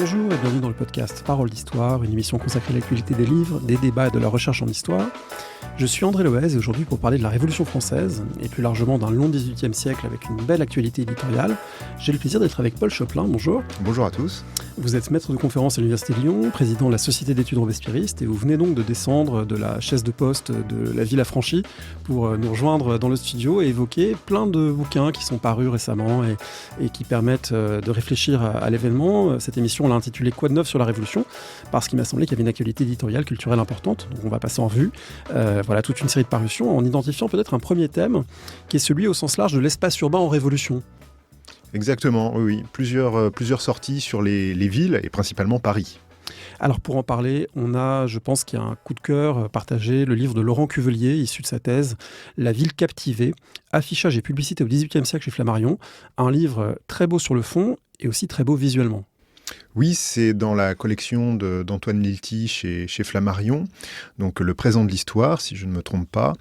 Bonjour et bienvenue dans le podcast Parole d'Histoire, une émission consacrée à l'actualité des livres, des débats et de la recherche en histoire. Je suis André Loez et aujourd'hui pour parler de la Révolution française et plus largement d'un long XVIIIe siècle avec une belle actualité éditoriale, j'ai le plaisir d'être avec Paul Choplin. Bonjour. Bonjour à tous. Vous êtes maître de conférence à l'Université de Lyon, président de la Société d'études robespierristes et vous venez donc de descendre de la chaise de poste de la ville affranchie pour nous rejoindre dans le studio et évoquer plein de bouquins qui sont parus récemment et qui permettent de réfléchir à l'événement. Cette émission, on l'a intitulée Quoi de neuf sur la Révolution, parce qu'il m'a semblé qu'il y avait une actualité éditoriale, culturelle importante, donc on va passer en revue. Voilà, toute une série de parutions en identifiant peut-être un premier thème qui est celui au sens large de l'espace urbain en révolution. Exactement, oui. Plusieurs sorties sur les villes et principalement Paris. Alors pour en parler, on a, je pense qu'il y a un coup de cœur partagé, le livre de Laurent Cuvelier, issu de sa thèse « La ville captivée, affichage et publicité au XVIIIe siècle chez Flammarion », un livre très beau sur le fond et aussi très beau visuellement. Oui, c'est dans la collection d'Antoine Lilti chez Flammarion, donc le présent de l'histoire, si je ne me trompe pas.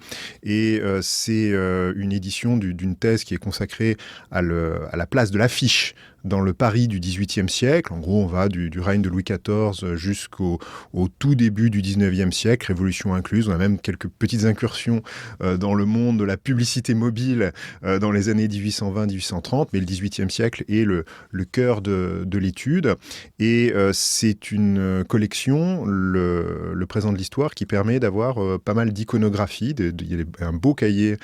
Et c'est une édition d'une thèse qui est consacrée à la place de l'affiche dans le Paris du XVIIIe siècle. En gros, on va du règne de Louis XIV jusqu'au tout début du XIXe siècle, révolution incluse. On a même quelques petites incursions dans le monde de la publicité mobile dans les années 1820-1830, mais le XVIIIe siècle est le cœur de l'étude. Et c'est une collection, le présent de l'histoire, qui permet d'avoir pas mal d'iconographie. Il y a un beau cahier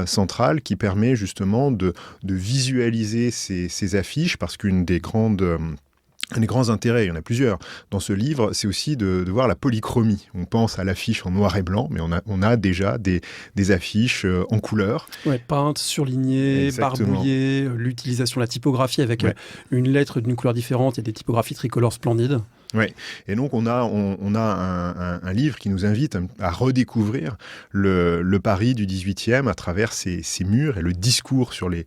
central qui permet justement de visualiser ces affiches, parce qu'une des grands intérêts, il y en a plusieurs, dans ce livre, c'est aussi de voir la polychromie. On pense à l'affiche en noir et blanc, mais on a déjà des affiches en couleur. Ouais, peintes, surlignées, barbouillées, l'utilisation de la typographie avec une lettre d'une couleur différente, il y a des typographies tricolores splendides. Oui, et donc on a un livre qui nous invite à redécouvrir le Paris du XVIIIe à travers ses murs et le discours sur les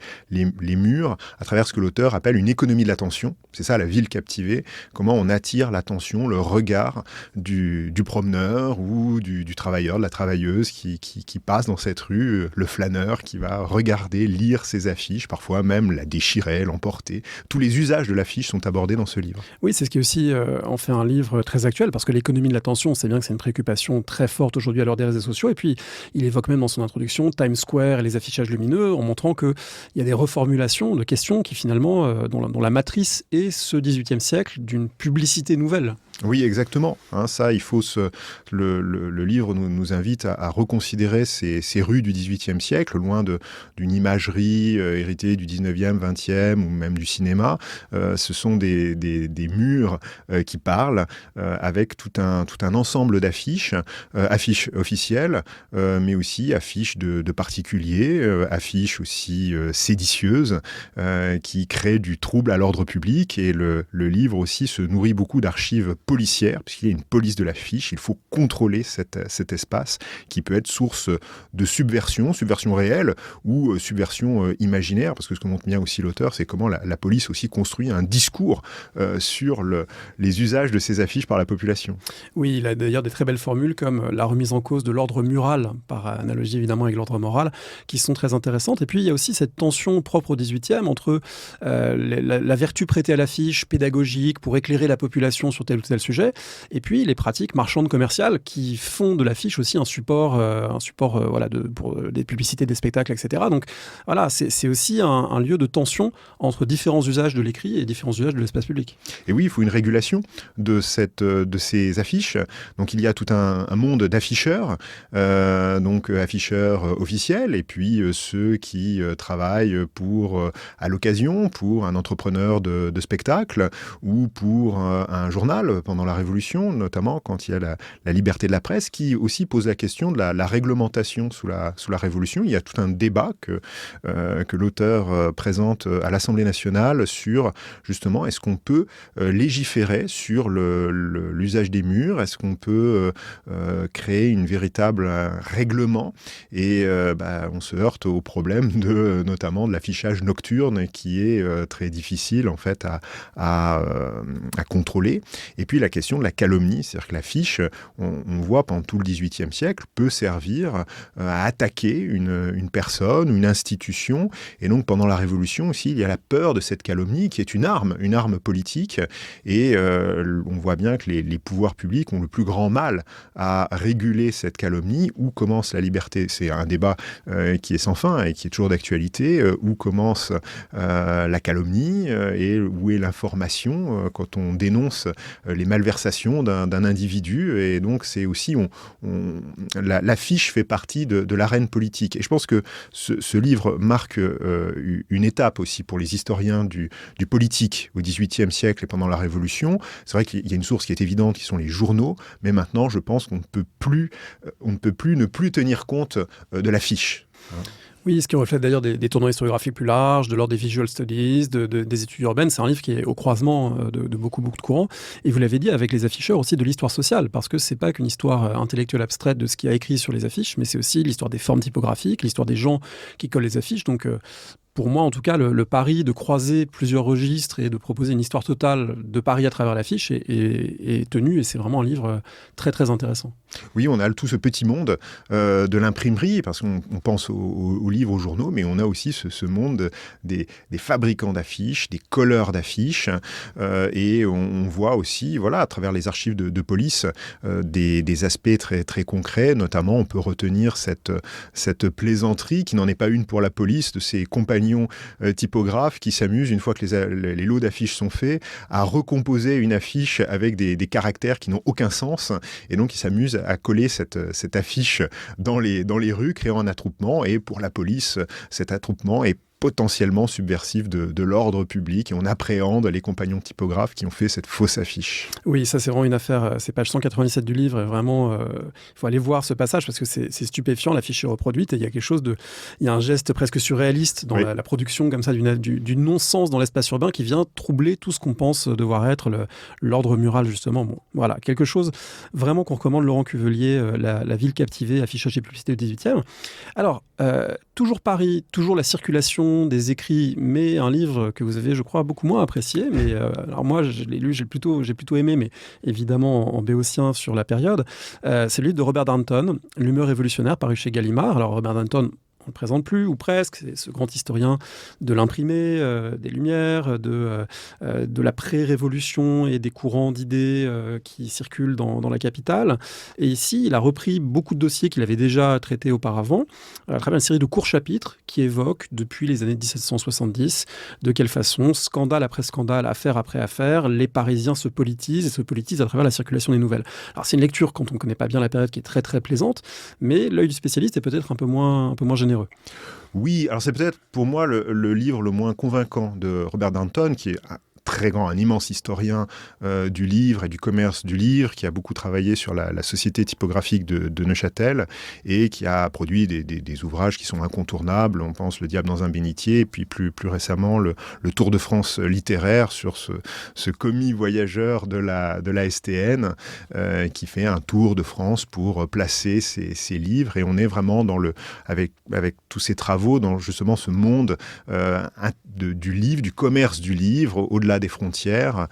murs, à travers ce que l'auteur appelle une économie de l'attention. C'est ça, la ville captivée, comment on attire l'attention, le regard du promeneur ou du travailleur, de la travailleuse qui passe dans cette rue, le flâneur qui va regarder, lire ses affiches, parfois même la déchirer, l'emporter. Tous les usages de l'affiche sont abordés dans ce livre. Oui, c'est ce qui est aussi en fait un livre très actuel, parce que l'économie de l'attention, on sait bien que c'est une préoccupation très forte aujourd'hui à l'heure des réseaux sociaux, et puis il évoque même dans son introduction Times Square et les affichages lumineux, en montrant qu'il y a des reformulations de questions qui finalement, dont la matrice est ce XVIIIe siècle d'une publicité nouvelle. Oui, exactement. Ça, il faut le livre nous invite à reconsidérer ces rues du XVIIIe siècle, loin d'une imagerie héritée du XIXe, XXe ou même du cinéma. Ce sont des murs qui parlent avec tout un ensemble d'affiches, affiches officielles, mais aussi affiches de particuliers, affiches aussi séditieuses, qui créent du trouble à l'ordre public. Et le livre aussi se nourrit beaucoup d'archives policière, puisqu'il y a une police de l'affiche. Il faut contrôler cet espace qui peut être source de subversion réelle ou subversion imaginaire, parce que ce que montre bien aussi l'auteur, c'est comment la police aussi construit un discours sur les usages de ces affiches par la population. Oui, il a d'ailleurs des très belles formules comme la remise en cause de l'ordre mural, par analogie évidemment avec l'ordre moral, qui sont très intéressantes. Et puis il y a aussi cette tension propre au XVIIIe entre la vertu prêtée à l'affiche pédagogique pour éclairer la population sur tel ou tel sujet, et puis les pratiques marchandes commerciales qui font de l'affiche aussi un support pour des publicités, des spectacles, etc. Donc voilà, c'est aussi un lieu de tension entre différents usages de l'écrit et différents usages de l'espace public. Et oui, il faut une régulation de ces affiches. Donc il y a tout un monde d'afficheurs, donc afficheurs officiels, et puis ceux qui travaillent à l'occasion, pour un entrepreneur de spectacle ou pour un journal pendant la Révolution, notamment quand il y a la liberté de la presse, qui aussi pose la question de la réglementation sous la Révolution. Il y a tout un débat que l'auteur présente à l'Assemblée nationale sur, justement, est-ce qu'on peut légiférer sur l'usage des murs? Est-ce qu'on peut créer une véritable règlement? Et on se heurte au problème notamment de l'affichage nocturne qui est très difficile en fait à contrôler. Et puis la question de la calomnie, c'est-à-dire que l'affiche, on voit pendant tout le XVIIIe siècle, peut servir à attaquer une personne, une institution, et donc pendant la Révolution aussi, il y a la peur de cette calomnie qui est une arme politique, et on voit bien que les pouvoirs publics ont le plus grand mal à réguler cette calomnie. Où commence la liberté? C'est un débat qui est sans fin et qui est toujours d'actualité. Où commence la calomnie et où est l'information quand on dénonce les malversations d'un individu? Et donc c'est aussi, l'affiche fait partie de l'arène politique. Et je pense que ce livre marque une étape aussi pour les historiens du politique au XVIIIe siècle et pendant la Révolution. C'est vrai qu'il y a une source qui est évidente, qui sont les journaux, mais maintenant, je pense qu'on ne peut plus ne plus tenir compte de l'affiche. Oui, ce qui reflète d'ailleurs des tournants historiographiques plus larges, de l'ordre des visual studies, des études urbaines. C'est un livre qui est au croisement de beaucoup de courants. Et vous l'avez dit, avec les afficheurs aussi de l'histoire sociale, parce que c'est pas qu'une histoire intellectuelle abstraite de ce qui a écrit sur les affiches, mais c'est aussi l'histoire des formes typographiques, l'histoire des gens qui collent les affiches. Donc, pour moi, en tout cas, le pari de croiser plusieurs registres et de proposer une histoire totale de Paris à travers l'affiche est tenu, et c'est vraiment un livre très, très intéressant. Oui, on a tout ce petit monde de l'imprimerie, parce qu'on pense aux livres, aux journaux, mais on a aussi ce monde des fabricants d'affiches, des colleurs d'affiches, et on voit aussi, voilà, à travers les archives de police, des aspects très, très concrets. Notamment, on peut retenir cette plaisanterie, qui n'en est pas une pour la police, de ces compagnons typographes qui s'amusent, une fois que les lots d'affiches sont faits, à recomposer une affiche avec des caractères qui n'ont aucun sens, et donc ils s'amusent à coller cette affiche dans les rues, créant un attroupement. Et pour la police, cet attroupement est potentiellement subversif de l'ordre public, et on appréhende les compagnons typographes qui ont fait cette fausse affiche. Oui, ça c'est vraiment une affaire, c'est page 197 du livre, et vraiment, il faut aller voir ce passage, parce que c'est stupéfiant, l'affiche est reproduite, et il y a quelque chose il y a un geste presque surréaliste dans la production comme ça, du non-sens dans l'espace urbain, qui vient troubler tout ce qu'on pense devoir être l'ordre mural, justement. Bon, voilà, quelque chose vraiment qu'on recommande. Laurent Cuvelier, la ville captivée, affichage et publicité du 18e. Alors, toujours Paris, toujours la circulation des écrits, mais un livre que vous avez, je crois, beaucoup moins apprécié. Mais alors moi, je l'ai lu, j'ai plutôt aimé, mais évidemment en béotien sur la période. C'est le livre de Robert Darnton, L'humeur révolutionnaire, paru chez Gallimard. Alors Robert Darnton, on ne le présente plus, ou presque, c'est ce grand historien de l'imprimé, des Lumières, de la pré-révolution et des courants d'idées qui circulent dans la capitale. Et ici, il a repris beaucoup de dossiers qu'il avait déjà traités auparavant, à travers une série de courts chapitres qui évoquent, depuis les années 1770, de quelle façon, scandale après scandale, affaire après affaire, les Parisiens se politisent, et se politisent à travers la circulation des nouvelles. Alors c'est une lecture, quand on ne connaît pas bien la période, qui est très très plaisante, mais l'œil du spécialiste est peut-être un peu moins généreux. Oui, alors c'est peut-être pour moi le livre le moins convaincant de Robert Darnton, qui est très grand, un immense historien du livre et du commerce du livre, qui a beaucoup travaillé sur la société typographique de Neuchâtel, et qui a produit des ouvrages qui sont incontournables. On pense Le diable dans un bénitier, et puis plus récemment le Tour de France littéraire, sur ce commis voyageur de la STN, qui fait un tour de France pour placer ses livres. Et on est vraiment avec tous ces travaux dans justement ce monde du livre, du commerce du livre, au-delà des frontières,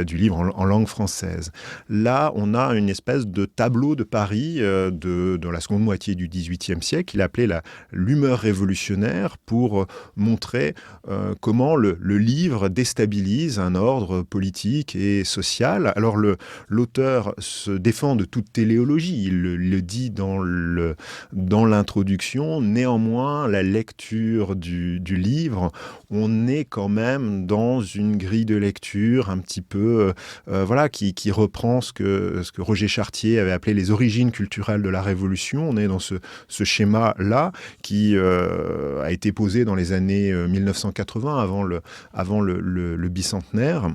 du livre en langue française. Là, on a une espèce de tableau de Paris dans la seconde moitié du XVIIIe siècle. Il appelait l'humeur révolutionnaire, pour montrer comment le livre déstabilise un ordre politique et social. Alors l'auteur se défend de toute téléologie, il le dit dans l'introduction. Néanmoins, la lecture du livre, on est quand même dans une grille de lecture un petit peu qui reprend ce que Roger Chartier avait appelé les origines culturelles de la Révolution. On est dans ce schéma-là qui a été posé dans les années 1980, avant le bicentenaire.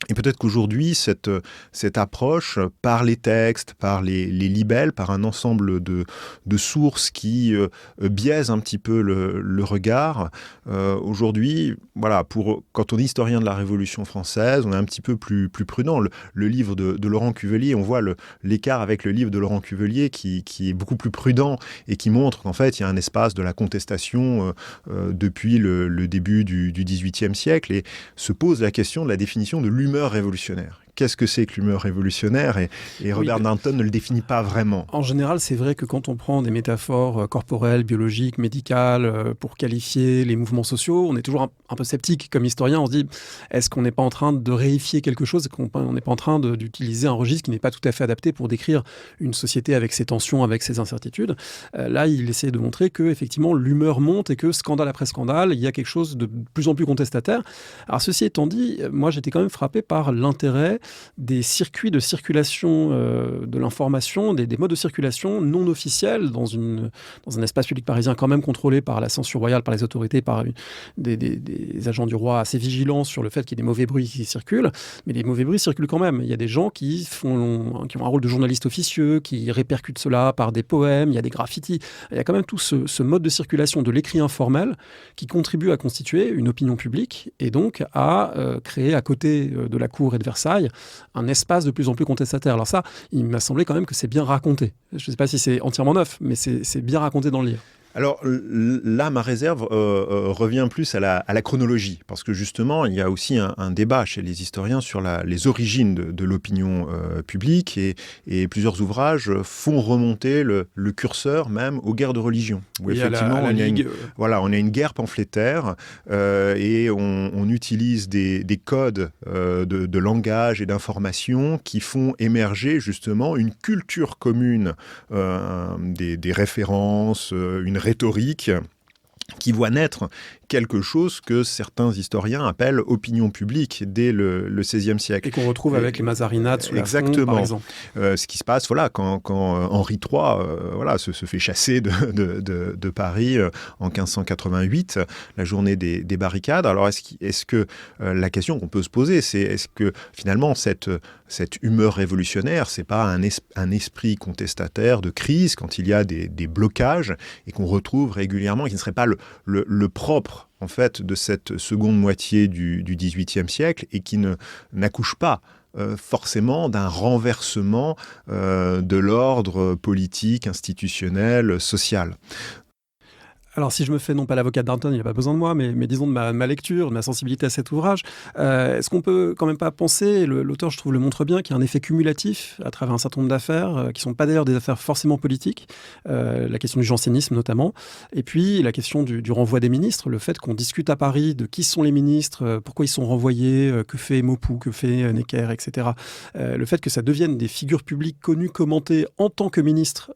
Et peut-être qu'aujourd'hui, cette approche, par les textes, par les libelles, par un ensemble de sources qui biaisent un petit peu le regard, aujourd'hui, voilà, quand on est historien de la Révolution française, on est un petit peu plus prudent. Le livre de Laurent Cuvelier, on voit l'écart avec le livre de Laurent Cuvelier qui est beaucoup plus prudent, et qui montre qu'en fait, il y a un espace de la contestation depuis le début du XVIIIe siècle, et se pose la question de la définition de l'humeur révolutionnaire. qu'est-ce que c'est que l'humeur révolutionnaire, et Robert Darnton ne le définit pas vraiment. En général, c'est vrai que quand on prend des métaphores corporelles, biologiques, médicales, pour qualifier les mouvements sociaux, on est toujours un peu sceptique comme historien. On se dit, est-ce qu'on n'est pas en train de réifier quelque chose, qu'on n'est pas en train d'utiliser un registre qui n'est pas tout à fait adapté pour décrire une société avec ses tensions, avec ses incertitudes. Là, il essaie de montrer que effectivement l'humeur monte et que scandale après scandale, il y a quelque chose de plus en plus contestataire. Alors ceci étant dit, moi j'étais quand même frappé par l'intérêt des circuits de circulation de l'information, des modes de circulation non officiels dans un espace public parisien quand même contrôlé par la censure royale, par les autorités, par des agents du roi assez vigilants sur le fait qu'il y ait des mauvais bruits qui circulent, mais les mauvais bruits circulent quand même. Il y a des gens qui ont un rôle de journaliste officieux, qui répercutent cela par des poèmes, il y a des graffitis. Il y a quand même tout ce mode de circulation de l'écrit informel qui contribue à constituer une opinion publique et donc à créer à côté de la cour et de Versailles un espace de plus en plus contestataire. Alors ça, il m'a semblé quand même que c'est bien raconté. Je ne sais pas si c'est entièrement neuf, mais c'est bien raconté dans le livre. Alors là, ma réserve revient plus à la chronologie, parce que justement, il y a aussi un débat chez les historiens sur les origines de l'opinion publique, et plusieurs ouvrages font remonter le curseur même aux guerres de religion, où effectivement on a une guerre pamphlétaire et on utilise des codes de langage et d'information qui font émerger justement une culture commune, des références, une rhétorique qui voit naître quelque chose que certains historiens appellent opinion publique dès le XVIe siècle. Et qu'on retrouve avec les Mazarinades sous la Fronde, par exemple. Ce qui se passe quand Henri III se fait chasser de Paris en 1588, la journée des barricades. Alors est-ce que la question qu'on peut se poser, c'est est-ce que finalement cette humeur révolutionnaire, c'est pas un esprit contestataire de crise quand il y a des blocages et qu'on retrouve régulièrement, qui ne serait pas le propre en fait de cette seconde moitié du XVIIIe siècle et qui n'accouche pas forcément d'un renversement de l'ordre politique, institutionnel, social. Alors, si je me fais non pas l'avocat de Darnton, il n'a pas besoin de moi, mais disons de ma lecture, de ma sensibilité à cet ouvrage, est-ce qu'on peut quand même pas penser, l'auteur, je trouve, le montre bien, qu'il y a un effet cumulatif à travers un certain nombre d'affaires, qui ne sont pas d'ailleurs des affaires forcément politiques, la question du jansénisme notamment, et puis la question du renvoi des ministres, le fait qu'on discute à Paris de qui sont les ministres, pourquoi ils sont renvoyés, que fait Maupoux, que fait Necker, etc. Le fait que ça devienne des figures publiques connues, commentées en tant que ministres,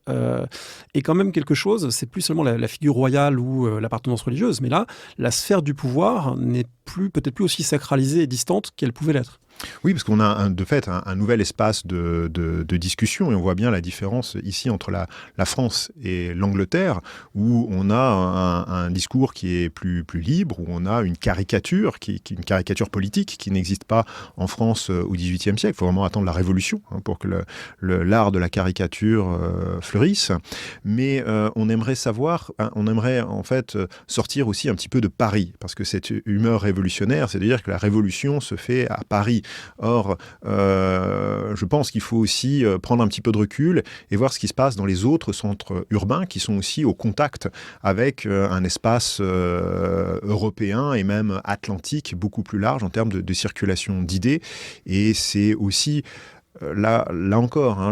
est quand même quelque chose, c'est plus seulement la figure royale ou l'appartenance religieuse, mais là, la sphère du pouvoir n'est peut-être plus aussi sacralisée et distante qu'elle pouvait l'être. Oui, parce qu'on a de fait un nouvel espace de discussion, et on voit bien la différence ici entre la France et l'Angleterre, où on a un discours qui est plus libre, où on a une caricature, une caricature politique qui n'existe pas en France au XVIIIe siècle. Il faut vraiment attendre la Révolution pour que l'art de la caricature fleurisse. Mais on aimerait en fait sortir aussi un petit peu de Paris, parce que cette humeur révolutionnaire, c'est-à-dire que la Révolution se fait à Paris. Or, je pense qu'il faut aussi prendre un petit peu de recul et voir ce qui se passe dans les autres centres urbains qui sont aussi au contact avec un espace européen et même atlantique beaucoup plus large en termes de circulation d'idées. Et c'est aussi là encore,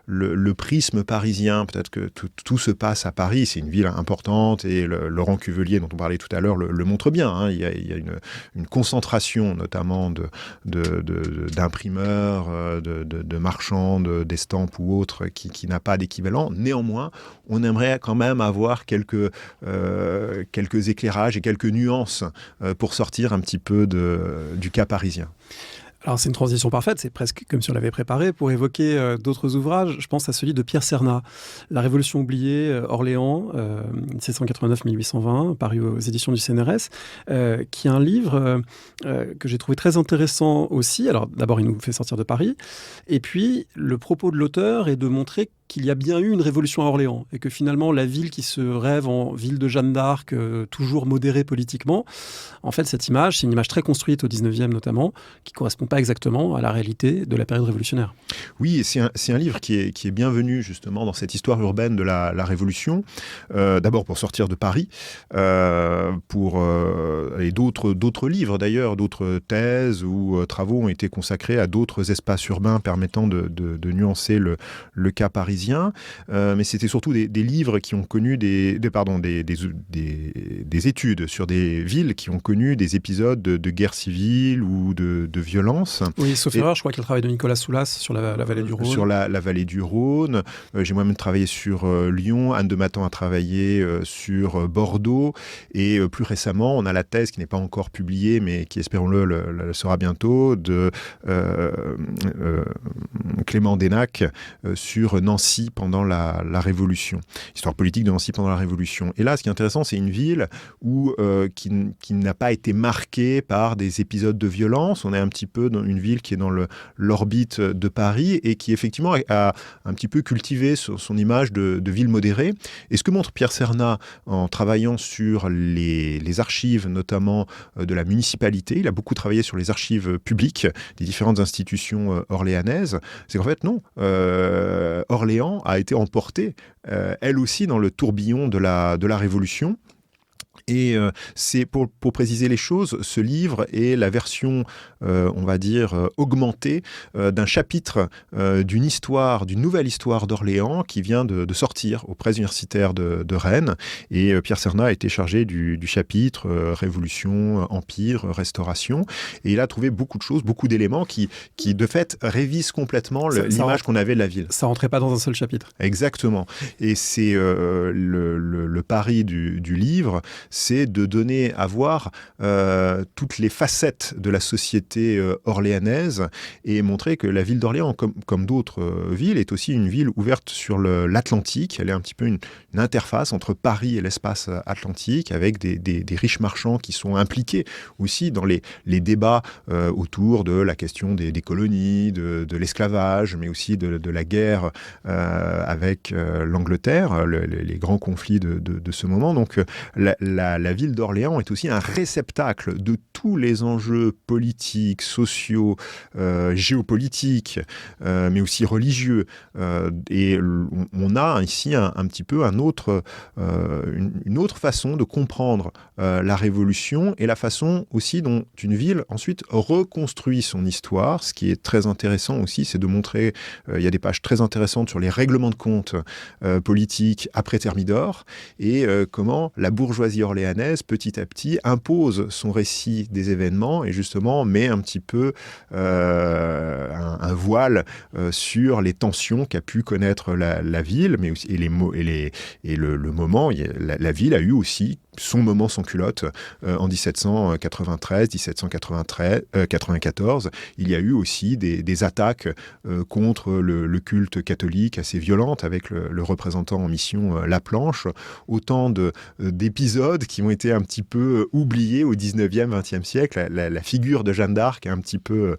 le prisme parisien, peut-être que tout se passe à Paris, c'est une ville importante, et Laurent Cuvelier, dont on parlait tout à l'heure, le montre bien. Il y a une concentration, notamment d'imprimeurs, de marchands, d'estampes ou autres, qui n'a pas d'équivalent. Néanmoins, on aimerait quand même avoir quelques éclairages et quelques nuances pour sortir un petit peu du cas parisien. Alors c'est une transition parfaite, c'est presque comme si on l'avait préparé pour évoquer d'autres ouvrages. Je pense à celui de Pierre Cernat, La Révolution oubliée, Orléans, 1789-1820, paru aux éditions du CNRS, qui est un livre que j'ai trouvé très intéressant aussi. Alors d'abord, il nous fait sortir de Paris, et puis le propos de l'auteur est de montrer qu'il y a bien eu une révolution à Orléans et que finalement la ville qui se rêve en ville de Jeanne d'Arc, toujours modérée politiquement, en fait cette image, c'est une image très construite au 19e notamment, qui ne correspond pas exactement à la réalité de la période révolutionnaire. Oui, et c'est un livre qui est bienvenu justement dans cette histoire urbaine de la Révolution, d'abord pour sortir de Paris, et d'autres livres d'ailleurs, d'autres thèses ou travaux ont été consacrés à d'autres espaces urbains permettant de nuancer le cas parisien. Mais c'était surtout des livres qui ont connu des études sur des villes qui ont connu des épisodes de guerre civile ou de violence. Oui, sauf erreur, je crois qu'il y a le travail de Nicolas Soulas sur la vallée du Rhône. Sur la vallée du Rhône. J'ai moi-même travaillé sur Lyon. Anne de Mathan a travaillé sur Bordeaux. Et plus récemment, on a la thèse qui n'est pas encore publiée, mais qui, espérons-le, le sera bientôt, de Clément Denac sur Nancy pendant la Révolution. Histoire politique de Nancy pendant la Révolution. Et là, ce qui est intéressant, c'est une ville qui n'a pas été marquée par des épisodes de violence. On est un petit peu dans une ville qui est dans l'orbite de Paris et qui, effectivement, a un petit peu cultivé son image de ville modérée. Et ce que montre Pierre Cernat en travaillant sur les archives, notamment de la municipalité, il a beaucoup travaillé sur les archives publiques des différentes institutions orléanaises, c'est qu'en fait, non, Orléans a été emportée, elle aussi, dans le tourbillon de la Révolution. Et c'est pour préciser les choses, ce livre est la version, on va dire, augmentée d'un chapitre d'une nouvelle histoire d'Orléans qui vient de sortir aux presses universitaires de Rennes. Et Pierre Cernat a été chargé du chapitre Révolution, Empire, Restauration. Et il a trouvé beaucoup de choses, beaucoup d'éléments qui de fait, révisent complètement l'image qu'on avait de la ville. Ça rentrait pas dans un seul chapitre. Exactement. Et c'est le pari du livre, c'est de donner à voir toutes les facettes de la société orléanaise et montrer que la ville d'Orléans, comme d'autres villes, est aussi une ville ouverte sur l'Atlantique. Elle est un petit peu une interface entre Paris et l'espace atlantique, avec des riches marchands qui sont impliqués aussi dans les débats autour de la question des colonies, de l'esclavage, mais aussi de la guerre avec l'Angleterre, les grands conflits de ce moment. Donc la ville d'Orléans est aussi un réceptacle de tous les enjeux politiques, sociaux, géopolitiques, mais aussi religieux. Et on a ici un petit peu une autre façon de comprendre la Révolution et la façon aussi dont une ville ensuite reconstruit son histoire. Ce qui est très intéressant aussi, c'est de montrer, il y a des pages très intéressantes sur les règlements de compte politiques après Thermidor et comment la bourgeoisie orléanaise, petit à petit, impose son récit des événements et justement met un petit peu un voile sur les tensions qu'a pu connaître la ville, mais aussi le moment. La ville a eu aussi son moment sans culotte en 1793, 1794. Il y a eu aussi des attaques contre le culte catholique assez violentes avec le représentant en mission Laplanche. Autant d'épisodes qui ont été un petit peu oubliés au 19e, 20e siècle. La figure de Jeanne d'Arc a un petit peu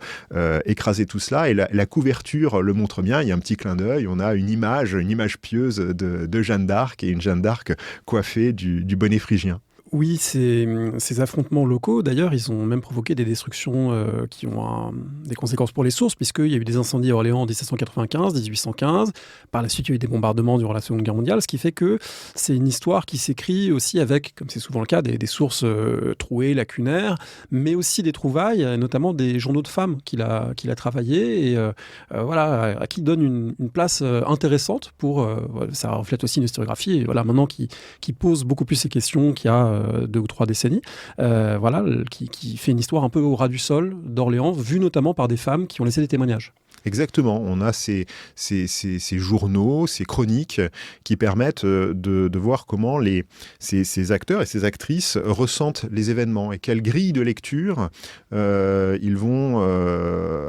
écrasé tout cela et la couverture le montre bien. Il y a un petit clin d'œil. On a une image pieuse de Jeanne d'Arc et une Jeanne d'Arc coiffée du bonnet phrygien. Oui, ces affrontements locaux, d'ailleurs, ils ont même provoqué des destructions qui ont des conséquences pour les sources, puisqu'il y a eu des incendies à Orléans en 1795, 1815. Par la suite, il y a eu des bombardements durant la Seconde Guerre mondiale, ce qui fait que c'est une histoire qui s'écrit aussi avec, comme c'est souvent le cas, des sources trouées, lacunaires, mais aussi des trouvailles, notamment des journaux de femmes qu'il a travaillé et voilà, à qui il donne une place intéressante pour... ça reflète aussi une historiographie, et voilà, maintenant qui pose beaucoup plus ces questions qu'il y a 2 ou 3 décennies, voilà, qui fait une histoire un peu au ras du sol d'Orléans, vue notamment par des femmes qui ont laissé des témoignages. Exactement, on a ces journaux, ces chroniques qui permettent de voir comment ces acteurs et ces actrices ressentent les événements et quelle grille de lecture ils vont,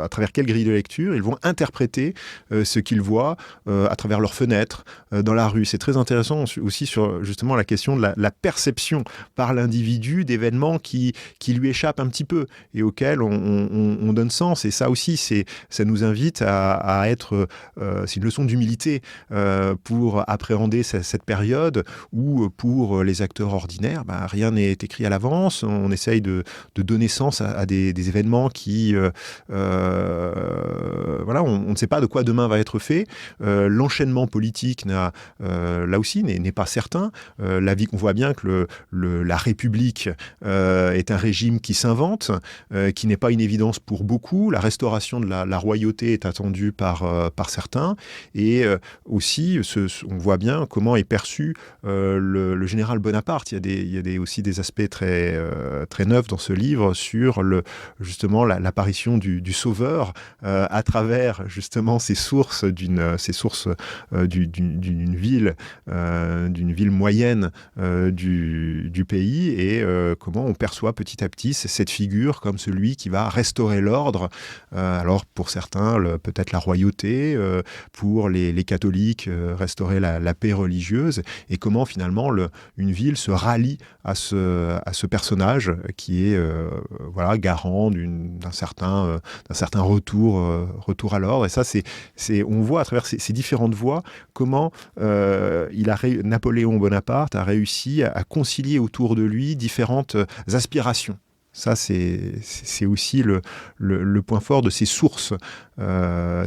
à travers quelle grille de lecture ils vont interpréter ce qu'ils voient à travers leurs fenêtres, dans la rue. C'est très intéressant aussi sur justement la question de la perception par l'individu d'événements qui lui échappent un petit peu et auxquels on donne sens. Et ça aussi, ça nous invite invite à être... c'est une leçon d'humilité pour appréhender cette période où, pour les acteurs ordinaires, rien n'est écrit à l'avance. On essaye de donner sens à des événements qui... voilà, on ne sait pas de quoi demain va être fait. L'enchaînement politique, là aussi, n'est pas certain. On voit bien que la République est un régime qui s'invente, qui n'est pas une évidence pour beaucoup. La restauration de la royauté est attendue par certains. Et aussi, on voit bien comment est perçu le général Bonaparte. Il y a aussi des aspects très, très neufs dans ce livre sur justement l'apparition du sauveur à travers justement ces sources d'une ville moyenne du pays, et comment on perçoit petit à petit cette figure comme celui qui va restaurer l'ordre. Alors pour certains, peut-être la royauté, pour les catholiques, restaurer la paix religieuse, et comment finalement une ville se rallie à ce personnage qui est garant d'un certain retour à l'ordre. Et ça, on voit à travers ces différentes voies comment Napoléon Bonaparte a réussi à concilier autour de lui différentes aspirations. Ça, c'est aussi le point fort de ces sources,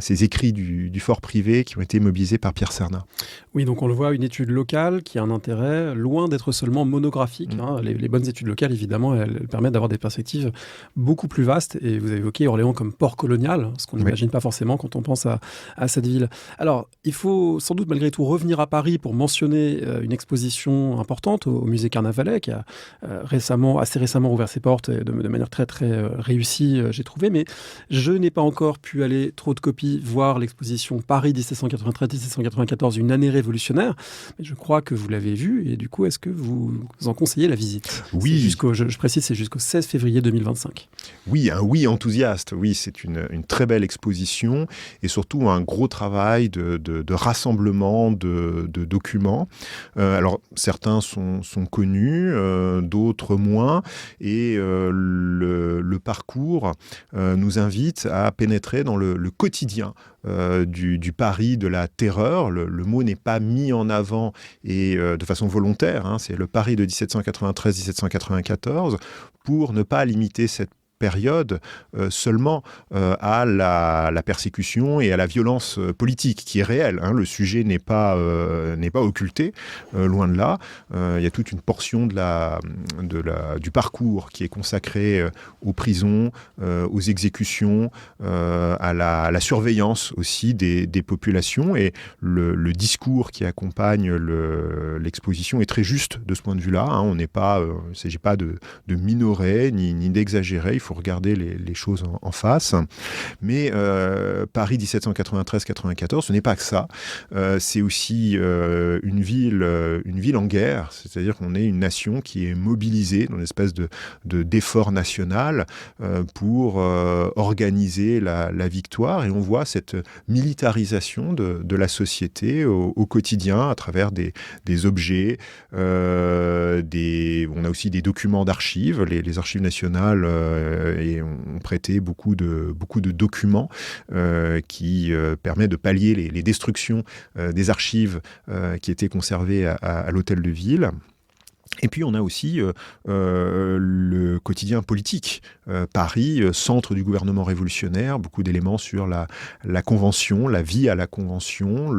ces écrits du fort privé qui ont été mobilisés par Pierre Cernat. Oui, donc on le voit, une étude locale qui a un intérêt loin d'être seulement monographique. Les bonnes études locales, évidemment, elles permettent d'avoir des perspectives beaucoup plus vastes. Et vous avez évoqué Orléans comme port colonial, ce qu'on n'imagine pas forcément quand on pense à cette ville. Alors, il faut sans doute malgré tout revenir à Paris pour mentionner une exposition importante au musée Carnavalet, qui a assez récemment ouvert ses portes de manière très très réussie, j'ai trouvé. Mais je n'ai pas encore pu aller trop de copies voir l'exposition Paris 1793-1794, une année révolutionnaire. Mais je crois que vous l'avez vue, et du coup, est-ce que vous en conseillez la visite ? Oui. Je précise, c'est jusqu'au 16 février 2025. Oui, un oui enthousiaste. Oui, c'est une très belle exposition, et surtout un gros travail de rassemblement de documents. Alors, certains sont connus, d'autres moins, et le parcours nous invite à pénétrer dans le quotidien du Paris de la terreur. Le mot n'est pas mis en avant et de façon volontaire. C'est le Paris de 1793-1794 pour ne pas limiter cette période seulement à la persécution et à la violence politique qui est réelle. Le sujet n'est pas occulté, loin de là. Il y a toute une portion du parcours qui est consacrée aux prisons, aux exécutions, à la surveillance aussi des populations, et le discours qui accompagne l'exposition est très juste de ce point de vue-là. Il ne s'agit pas de minorer ni d'exagérer. Il faut regarder les choses en face. Mais Paris 1793-94, ce n'est pas que ça. C'est aussi une ville en guerre, c'est-à-dire qu'on est une nation qui est mobilisée dans une espèce d'effort national pour organiser la victoire. Et on voit cette militarisation de la société au quotidien à travers des objets. On a aussi des documents d'archives. Les archives nationales et ont prêté beaucoup de documents qui permettent de pallier les destructions des archives qui étaient conservées à l'hôtel de ville. Et puis on a aussi le quotidien politique. Paris, centre du gouvernement révolutionnaire, beaucoup d'éléments sur la Convention, la vie à la Convention,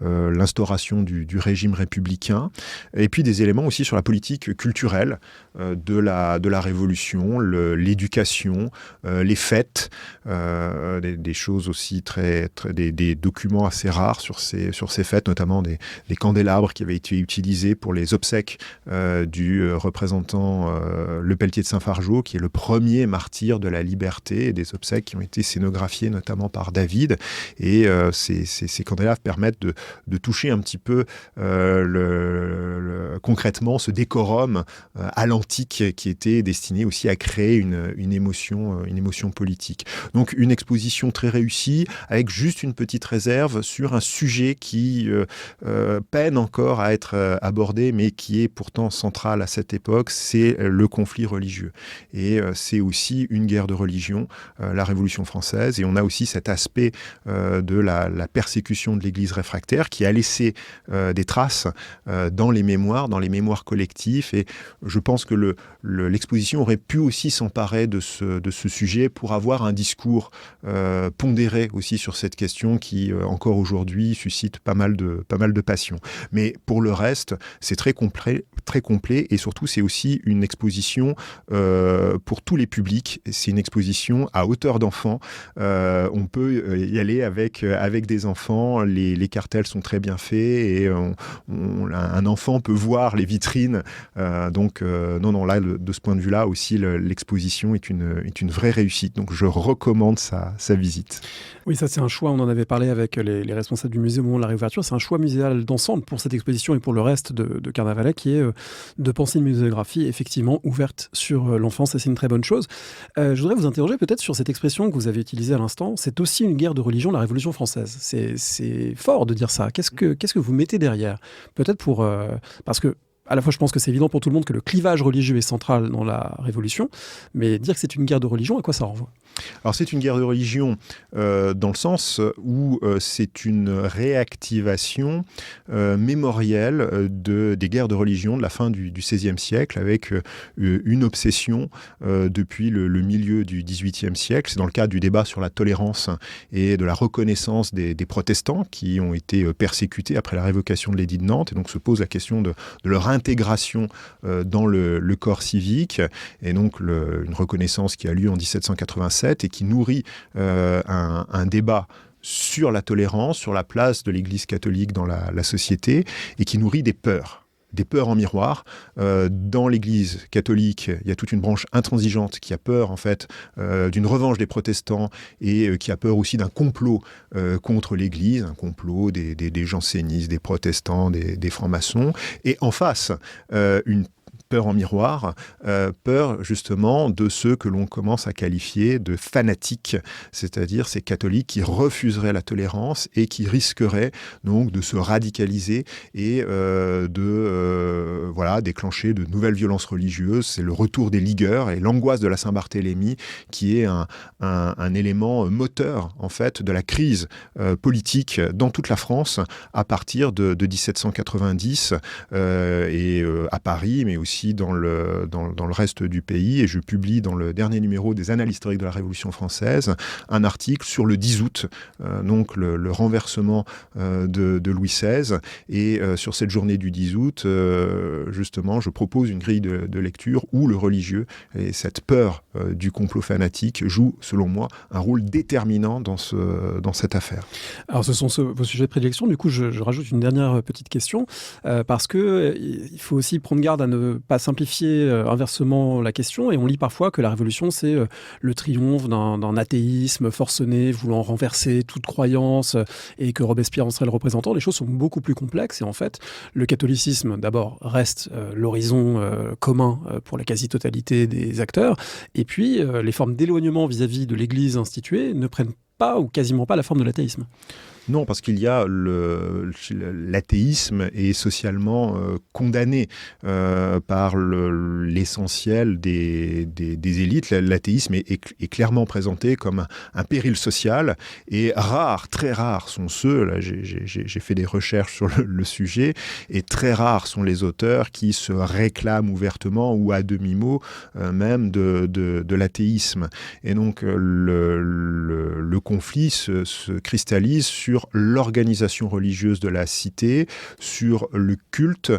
l'instauration du régime républicain, et puis des éléments aussi sur la politique culturelle de la Révolution, l'éducation, les fêtes, des choses aussi des documents assez rares sur ces fêtes, notamment des candélabres qui avaient été utilisés pour les obsèques du représentant Lepelletier de Saint-Fargeau, qui est le premier martyr de la liberté, et des obsèques qui ont été scénographiées notamment par David. Et ces candélabres permettent de toucher un petit peu concrètement ce décorum à l'antique qui était destiné aussi à créer une émotion politique. Donc une exposition très réussie, avec juste une petite réserve sur un sujet qui peine encore à être abordé, mais qui est pourtant central à cette époque, c'est le conflit religieux. Et c'est aussi une guerre de religion, la Révolution française, et on a aussi cet aspect de la persécution de l'Église réfractaire qui a laissé des traces dans les mémoires collectifs, et je pense que l'exposition aurait pu aussi s'emparer de ce sujet pour avoir un discours pondéré aussi sur cette question qui encore aujourd'hui suscite pas mal de passion. Mais pour le reste, c'est très complet, et surtout c'est aussi une exposition pour tous les publics. C'est une exposition à hauteur d'enfant. On peut y aller avec des enfants. Les cartels sont très bien faits et un enfant peut voir les vitrines. Non, là, de ce point de vue-là aussi, l'exposition est une vraie réussite. Donc je recommande sa visite. Oui, ça c'est un choix, on en avait parlé avec les responsables du musée au moment de la réouverture, c'est un choix muséal d'ensemble pour cette exposition et pour le reste de Carnavalet qui est de penser une muséographie effectivement ouverte sur l'enfance, et c'est une très bonne chose. Je voudrais vous interroger peut-être sur cette expression que vous avez utilisée à l'instant, c'est aussi une guerre de religion, la Révolution française. C'est fort de dire ça. Qu'est-ce que vous mettez derrière ? Peut-être parce que à la fois, je pense que c'est évident pour tout le monde que le clivage religieux est central dans la Révolution, mais dire que c'est une guerre de religion, à quoi ça renvoie ? Alors c'est une guerre de religion dans le sens où c'est une réactivation mémorielle des guerres de religion de la fin du XVIe siècle, avec une obsession depuis le milieu du XVIIIe siècle. C'est dans le cadre du débat sur la tolérance et de la reconnaissance des protestants qui ont été persécutés après la révocation de l'édit de Nantes, et donc se pose la question de leur intégration dans le corps civique, et donc une reconnaissance qui a lieu en 1787 et qui nourrit un débat sur la tolérance, sur la place de l'Église catholique dans la société, et qui nourrit des peurs en miroir. Dans l'Église catholique, il y a toute une branche intransigeante qui a peur en fait d'une revanche des protestants, et qui a peur aussi d'un complot contre l'Église, un complot des jansénistes, des protestants, des francs-maçons. Et en face, une peur en miroir, peur justement de ceux que l'on commence à qualifier de fanatiques, c'est-à-dire ces catholiques qui refuseraient la tolérance et qui risqueraient donc de se radicaliser et déclencher de nouvelles violences religieuses. C'est le retour des ligueurs et l'angoisse de la Saint-Barthélemy qui est un élément moteur en fait de la crise politique dans toute la France à partir de 1790 et à Paris, mais aussi dans le reste du pays. Et je publie dans le dernier numéro des Annales historiques de la Révolution française un article sur le 10 août, donc le renversement de Louis XVI. Et sur cette journée du 10 août, justement, je propose une grille de lecture où le religieux et cette peur du complot fanatique joue, selon moi, un rôle déterminant dans cette affaire. Alors, ce sont vos sujets de prédilection. Du coup, je rajoute une dernière petite question, parce que il faut aussi prendre garde à ne pas simplifier inversement la question, et on lit parfois que la Révolution, c'est le triomphe d'un athéisme forcené, voulant renverser toute croyance, et que Robespierre en serait le représentant. Les choses sont beaucoup plus complexes, et en fait, le catholicisme, d'abord, reste l'horizon commun pour la quasi-totalité des acteurs, et puis les formes d'éloignement vis-à-vis de l'Église instituée ne prennent pas ou quasiment pas la forme de l'athéisme. Non, parce qu'il y a l'athéisme est socialement condamné par l'essentiel des élites. L'athéisme est clairement présenté comme un péril social, et très rares sont ceux, là j'ai fait des recherches sur le sujet, et très rares sont les auteurs qui se réclament ouvertement ou à demi-mot même de l'athéisme. Et donc le conflit se cristallise sur l'organisation religieuse de la cité, sur le culte,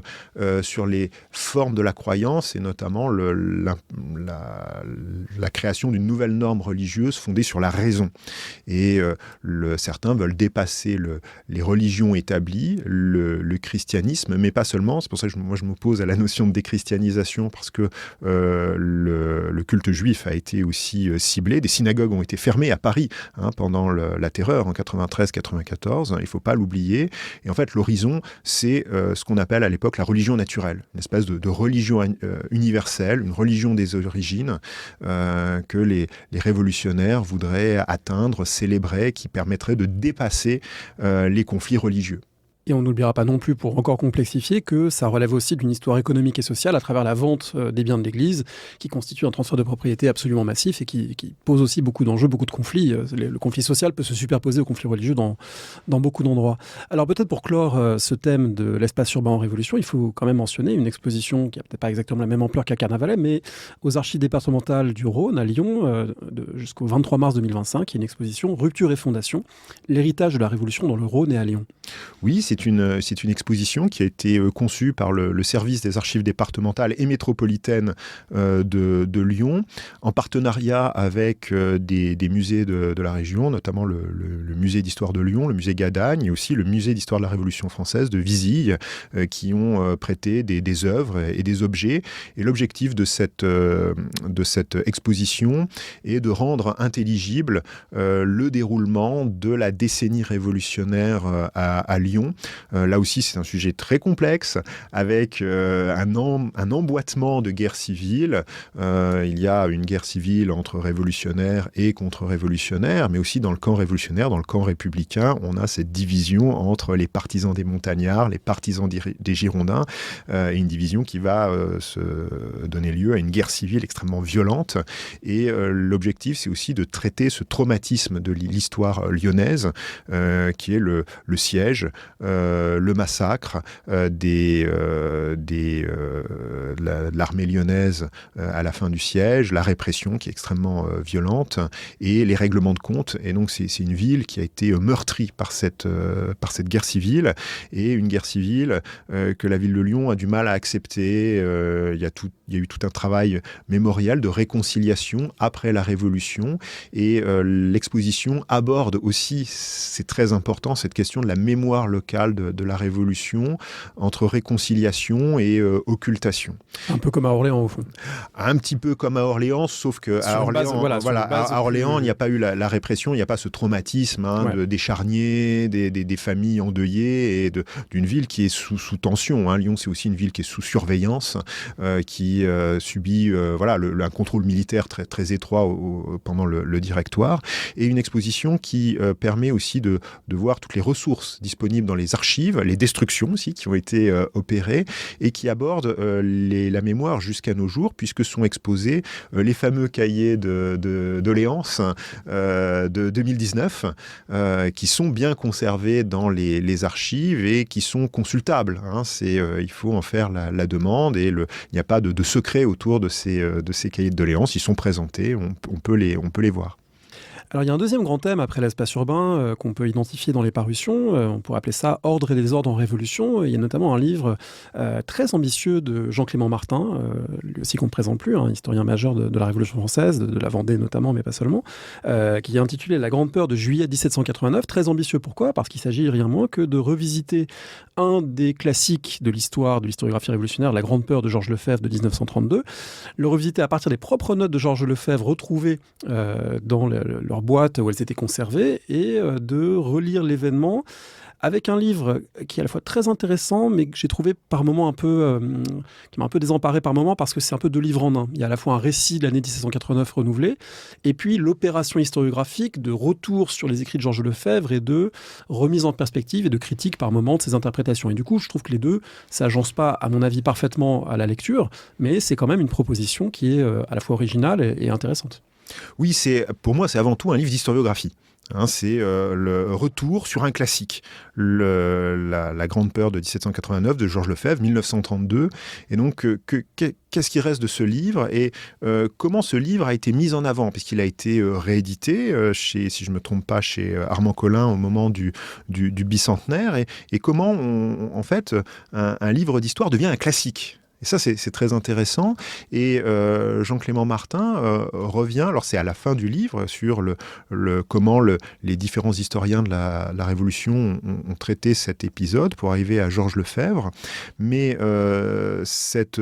sur les formes de la croyance, et notamment la création d'une nouvelle norme religieuse fondée sur la raison. Et certains veulent dépasser les religions établies, le christianisme, mais pas seulement. C'est pour ça que moi je m'oppose à la notion de déchristianisation, parce que le culte juif a été aussi ciblé. Des synagogues ont été fermées à Paris pendant la terreur en 93-94. 1794. Il ne faut pas l'oublier. Et en fait, l'horizon, c'est ce qu'on appelle à l'époque la religion naturelle, une espèce de religion universelle, une religion des origines que les révolutionnaires voudraient atteindre, célébrer, qui permettrait de dépasser les conflits religieux. Et on n'oubliera pas non plus, pour encore complexifier, que ça relève aussi d'une histoire économique et sociale à travers la vente des biens de l'Église, qui constitue un transfert de propriété absolument massif et qui pose aussi beaucoup d'enjeux, beaucoup de conflits. Le conflit social peut se superposer au conflit religieux dans beaucoup d'endroits. Alors peut-être pour clore ce thème de l'espace urbain en révolution, il faut quand même mentionner une exposition qui n'a peut-être pas exactement la même ampleur qu'à Carnavalet, mais aux archives départementales du Rhône, à Lyon, jusqu'au 23 mars 2025, il y a une exposition Rupture et Fondation, l'héritage de la Révolution dans le Rhône et à Lyon. Oui, c'est une exposition qui a été conçue par le service des archives départementales et métropolitaines de Lyon, en partenariat avec des musées de la région, notamment le musée d'histoire de Lyon, le musée Gadagne, et aussi le musée d'histoire de la Révolution française de Vizille, qui ont prêté des œuvres et des objets. Et l'objectif de cette exposition est de rendre intelligible le déroulement de la décennie révolutionnaire à Lyon. Là aussi, c'est un sujet très complexe, avec un emboîtement de guerres civiles. Il y a une guerre civile entre révolutionnaires et contre-révolutionnaires, mais aussi dans le camp révolutionnaire, dans le camp républicain, on a cette division entre les partisans des montagnards, les partisans des Girondins, et une division qui va se donner lieu à une guerre civile extrêmement violente. Et l'objectif, c'est aussi de traiter ce traumatisme de l'histoire lyonnaise, qui est le siège, le massacre de l'armée lyonnaise à la fin du siège, la répression qui est extrêmement violente, et les règlements de compte. Et donc c'est une ville qui a été meurtrie par cette guerre civile, et une guerre civile que la ville de Lyon a du mal à accepter. Il y a eu tout un travail mémorial de réconciliation après la Révolution, et l'exposition aborde aussi, c'est très important, cette question de la mémoire locale de la Révolution, entre réconciliation et occultation. Un peu comme à Orléans, au fond. Un petit peu comme à Orléans, sauf qu'à Orléans, à Orléans, il n'y a pas eu la répression, il n'y a pas ce traumatisme des charniers, des familles endeuillées, et d'une ville qui est sous tension. Lyon, c'est aussi une ville qui est sous surveillance, qui subit un contrôle militaire très, très étroit pendant le Directoire, et une exposition qui permet aussi de voir toutes les ressources disponibles dans les archives, les destructions aussi qui ont été opérées, et qui abordent la mémoire jusqu'à nos jours, puisque sont exposés les fameux cahiers de doléances de 2019, qui sont bien conservés dans les archives et qui sont consultables. Il faut en faire la demande, et il n'y a pas de secret autour de ces cahiers de doléances. Ils sont présentés, on peut les voir. Alors il y a un deuxième grand thème après l'espace urbain qu'on peut identifier dans les parutions, on pourrait appeler ça Ordre et désordre en révolution. Il y a notamment un livre très ambitieux de Jean-Clément Martin, lui aussi qu'on ne présente plus, historien majeur de la Révolution française, de la Vendée notamment, mais pas seulement, qui est intitulé La Grande Peur de juillet 1789. Très ambitieux, pourquoi ? Parce qu'il s'agit rien moins que de revisiter un des classiques de l'histoire, de l'historiographie révolutionnaire, La Grande Peur de Georges Lefebvre de 1932, le revisiter à partir des propres notes de Georges Lefebvre retrouvées dans leur boîte où elles étaient conservées, et de relire l'événement avec un livre qui est à la fois très intéressant, mais que j'ai trouvé par moments qui m'a un peu désemparé par moments, parce que c'est un peu deux livres en un. Il y a à la fois un récit de l'année 1789 renouvelé, et puis l'opération historiographique de retour sur les écrits de Georges Lefebvre et de remise en perspective et de critique par moments de ses interprétations. Et du coup, je trouve que les deux, ça n'agence pas, à mon avis, parfaitement à la lecture, mais c'est quand même une proposition qui est à la fois originale et intéressante. Oui, pour moi, c'est avant tout un livre d'historiographie. C'est le retour sur un classique, la Grande Peur de 1789 de Georges Lefebvre, 1932. Et donc, qu'est-ce qui reste de ce livre, et comment ce livre a été mis en avant, puisqu'il a été réédité, si je ne me trompe pas, chez Armand Collin au moment du bicentenaire, et comment, en fait, un livre d'histoire devient un classique. Et ça, c'est très intéressant. Et Jean-Clément Martin revient, alors c'est à la fin du livre, sur comment les différents historiens de la Révolution ont traité cet épisode pour arriver à Georges Lefebvre. Mais cette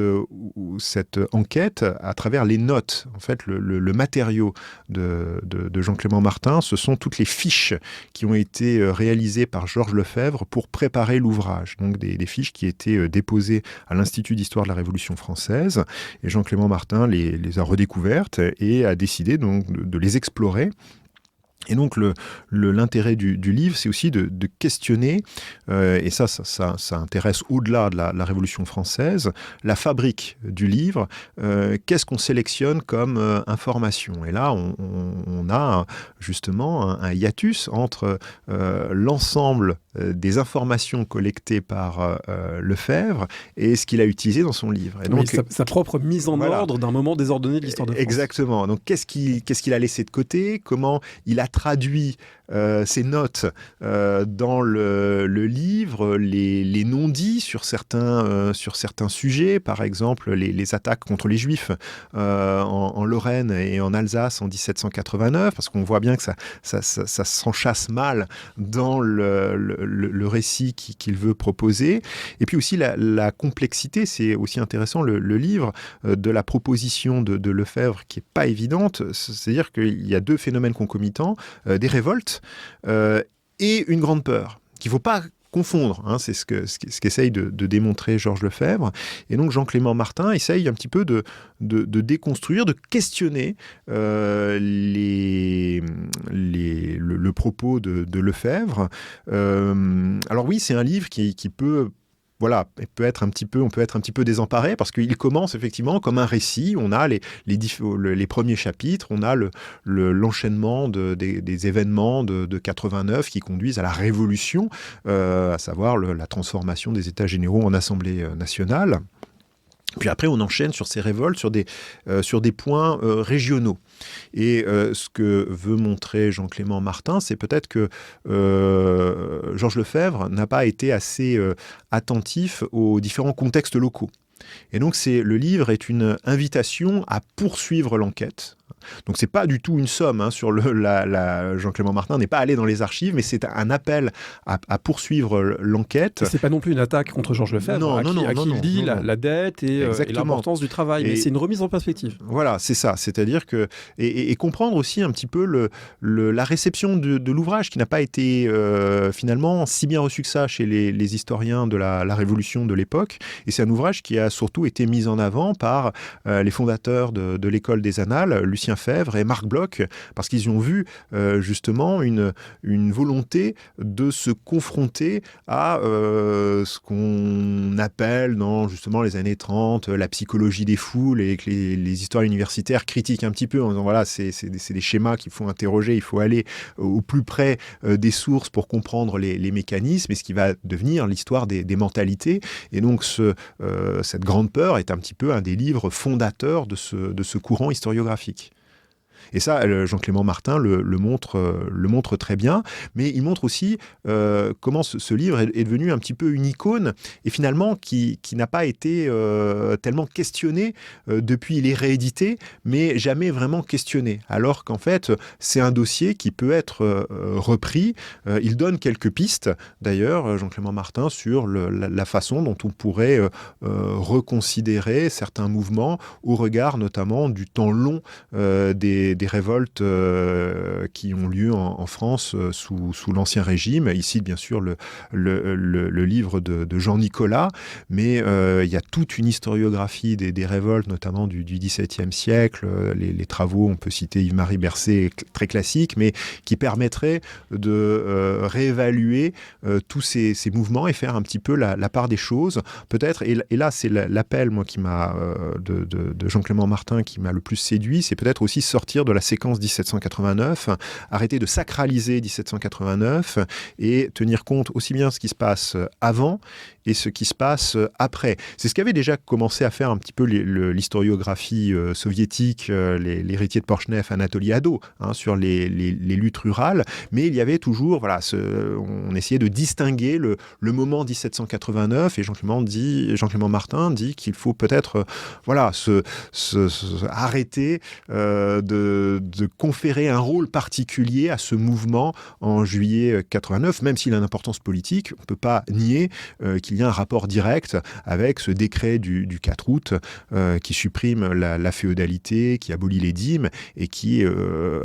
enquête, à travers les notes, en fait, le matériau de Jean-Clément Martin, ce sont toutes les fiches qui ont été réalisées par Georges Lefebvre pour préparer l'ouvrage. Donc des fiches qui étaient déposées à l'Institut d'histoire de la Révolution française. Et Jean-Clément Martin les a redécouvertes et a décidé donc de les explorer. Et donc l'intérêt du livre, c'est aussi de questionner, et ça intéresse au-delà de la Révolution française, la fabrique du livre. Qu'est-ce qu'on sélectionne comme information? Et là, on a justement un hiatus entre l'ensemble des informations collectées par Lefebvre et ce qu'il a utilisé dans son livre. Et donc, sa propre mise en ordre d'un moment désordonné de l'histoire de France. Exactement. Donc qu'est-ce qu'il a laissé de côté? Comment il a traduit ces notes dans le livre, les non-dits sur certains sujets, par exemple les attaques contre les Juifs en Lorraine et en Alsace en 1789, parce qu'on voit bien que ça s'enchasse mal dans le récit qu'il veut proposer. Et puis aussi la complexité, c'est aussi intéressant, le livre, de la proposition de Lefebvre, qui n'est pas évidente. C'est-à-dire qu'il y a deux phénomènes concomitants, des révoltes et une grande peur, qu'il ne faut pas confondre, hein, c'est ce qu'essaye de démontrer Georges Lefebvre. Et donc Jean-Clément Martin essaye un petit peu de déconstruire, de questionner le propos de Lefebvre. Alors oui, c'est un livre qui peut... Voilà, on peut être un petit peu désemparé parce qu'il commence effectivement comme un récit. On a les premiers chapitres, on a l'enchaînement des événements de 89 qui conduisent à la Révolution, à savoir la transformation des États généraux en Assemblée nationale. Puis après, on enchaîne sur ces révoltes, sur des points régionaux. Et ce que veut montrer Jean-Clément Martin, c'est peut-être que Georges Lefebvre n'a pas été assez attentif aux différents contextes locaux. Et donc le livre est une invitation à poursuivre l'enquête. Donc c'est pas du tout une somme sur Jean-Clément Martin n'est pas allé dans les archives, mais c'est un appel à poursuivre l'enquête. C'est pas non plus une attaque contre Georges Lefebvre, à qui il dit la dette et l'importance du travail, mais c'est une remise en perspective. Voilà, c'est ça. C'est-à-dire que et comprendre aussi un petit peu la réception de l'ouvrage qui n'a pas été finalement si bien reçu que ça chez les historiens de la Révolution de l'époque. Et c'est un ouvrage qui a surtout été mis en avant par les fondateurs de l'école des Annales, Lucien Febvre et Marc Bloch, parce qu'ils ont vu justement une volonté de se confronter à ce qu'on appelle dans justement les années 30 la psychologie des foules, et que les historiens universitaires critiquent un petit peu en disant voilà, c'est des schémas qu'il faut interroger, il faut aller au plus près des sources pour comprendre les mécanismes, et ce qui va devenir l'histoire des mentalités. Et donc cette grande peur est un petit peu un des livres fondateurs de ce courant historiographique. Et ça, Jean-Clément Martin le montre très bien, mais il montre aussi comment ce livre est devenu un petit peu une icône, et finalement qui n'a pas été tellement questionné depuis il est réédité, mais jamais vraiment questionné. Alors qu'en fait, c'est un dossier qui peut être repris. Il donne quelques pistes, d'ailleurs, Jean-Clément Martin, sur la façon dont on pourrait reconsidérer certains mouvements au regard notamment du temps long des révoltes qui ont lieu en France sous l'Ancien Régime. Ici, bien sûr, le livre de Jean Nicolas, mais il y a toute une historiographie des révoltes, notamment du XVIIe siècle, les travaux, on peut citer Yves-Marie Bercé, très classique, mais qui permettraient de réévaluer tous ces mouvements et faire un petit peu la part des choses, peut-être. Et là, c'est l'appel, moi, de Jean-Clément Martin qui m'a le plus séduit, c'est peut-être aussi sortir sortir de la séquence 1789, arrêter de sacraliser 1789 et tenir compte aussi bien de ce qui se passe avant et ce qui se passe après. C'est ce qu'avait déjà commencé à faire un petit peu l'historiographie soviétique, l'héritier de Porchnev, Anatoly Ado, sur les luttes rurales, mais il y avait toujours, on essayait de distinguer le moment 1789, et Jean-Clément Martin dit qu'il faut peut-être arrêter de conférer un rôle particulier à ce mouvement en juillet 89, même s'il a une importance politique. On ne peut pas nier qu'il y a un rapport direct avec ce décret du 4 août qui supprime la féodalité, qui abolit les dîmes et qui est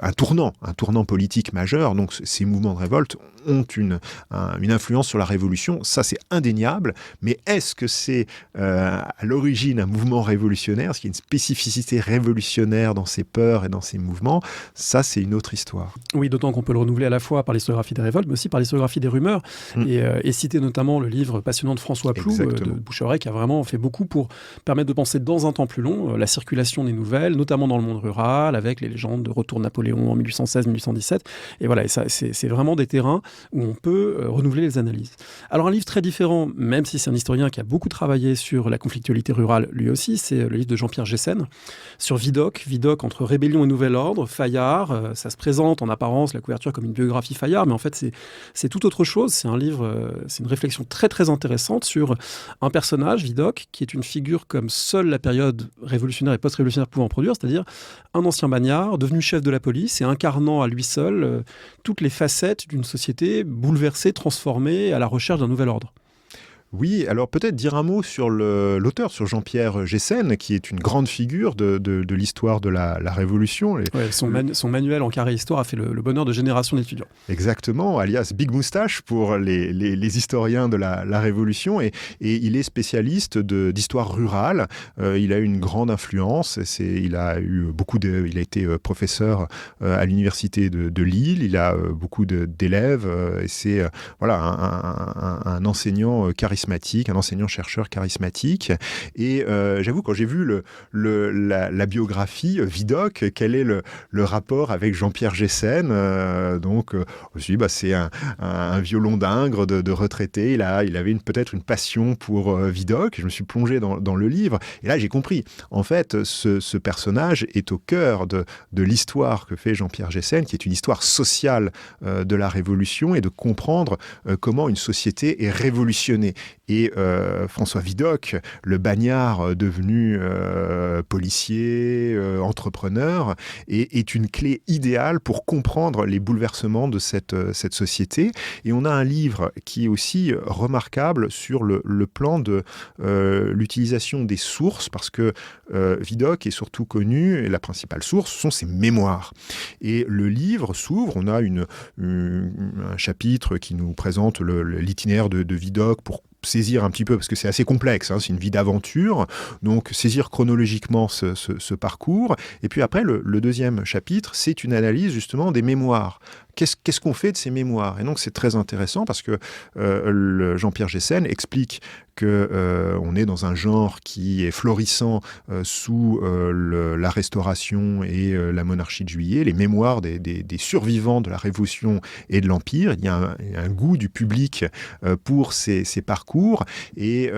un tournant politique majeur. Donc ces mouvements de révolte ont une influence sur la Révolution, ça c'est indéniable, mais est-ce que c'est à l'origine un mouvement révolutionnaire, est-ce qu'il y a une spécificité révolutionnaire dans ces peurs et dans ces mouvements? Ça c'est une autre histoire. Oui, d'autant qu'on peut le renouveler à la fois par l'historiographie des révoltes, mais aussi par l'historiographie des rumeurs, et citer notamment le livre passionnant de François Ploux, de Boucheray, qui a vraiment fait beaucoup pour permettre de penser dans un temps plus long la circulation des nouvelles, notamment dans le monde rural, avec les légendes de retour de Napoléon en 1816-1817. Et voilà, et ça, c'est vraiment des terrains où on peut renouveler les analyses. Alors un livre très différent, même si c'est un historien qui a beaucoup travaillé sur la conflictualité rurale, lui aussi, c'est le livre de Jean-Pierre Gessen, sur Vidocq entre rébellion et nouvel ordre, Fayard. Ça se présente en apparence, la couverture, comme une biographie Fayard, mais en fait c'est tout autre chose. C'est un livre, c'est une réflexion très très intéressante sur un personnage, Vidocq, qui est une figure comme seule la période révolutionnaire et post-révolutionnaire pouvant produire, c'est-à-dire un ancien bagnard, devenu chef de la police et incarnant à lui seul toutes les facettes d'une société bouleversée, transformée, à la recherche d'un nouvel ordre. Oui, alors peut-être dire un mot sur l'auteur, sur Jean-Pierre Gessen, qui est une grande figure de l'histoire de la Révolution. Ouais, son manuel en carré histoire a fait le bonheur de générations d'étudiants. Exactement, alias Big Moustache pour les historiens de la Révolution, et il est spécialiste d'histoire rurale. Il a eu une grande influence. Il a été professeur à l'université de Lille. Il a beaucoup d'élèves. Et c'est un enseignant charismatique, un enseignant-chercheur charismatique. Et j'avoue, quand j'ai vu la biographie Vidocq, quel est le rapport avec Jean-Pierre Gessen, je me suis dit, c'est un violon d'Ingres de retraité. Il avait peut-être une passion pour Vidocq. Je me suis plongé dans le livre. Et là, j'ai compris. En fait, ce personnage est au cœur de l'histoire que fait Jean-Pierre Gessen, qui est une histoire sociale de la Révolution, et de comprendre comment une société est révolutionnée. Et François Vidocq, le bagnard devenu policier, entrepreneur, est une clé idéale pour comprendre les bouleversements de cette société. Et on a un livre qui est aussi remarquable sur le plan de l'utilisation des sources, parce que Vidocq est surtout connu, et la principale source sont ses mémoires. Et le livre s'ouvre, on a un chapitre qui nous présente l'itinéraire de Vidocq pour saisir un petit peu, parce que c'est assez complexe, c'est une vie d'aventure, donc saisir chronologiquement ce parcours. Et puis après, le deuxième chapitre, c'est une analyse justement des mémoires. Qu'est-ce qu'on fait de ces mémoires? Et donc c'est très intéressant parce que Jean-Pierre Gessen explique qu'on est dans un genre qui est florissant sous la Restauration et la monarchie de Juillet, les mémoires des survivants de la Révolution et de l'Empire. Il y a un goût du public pour ces parcours, et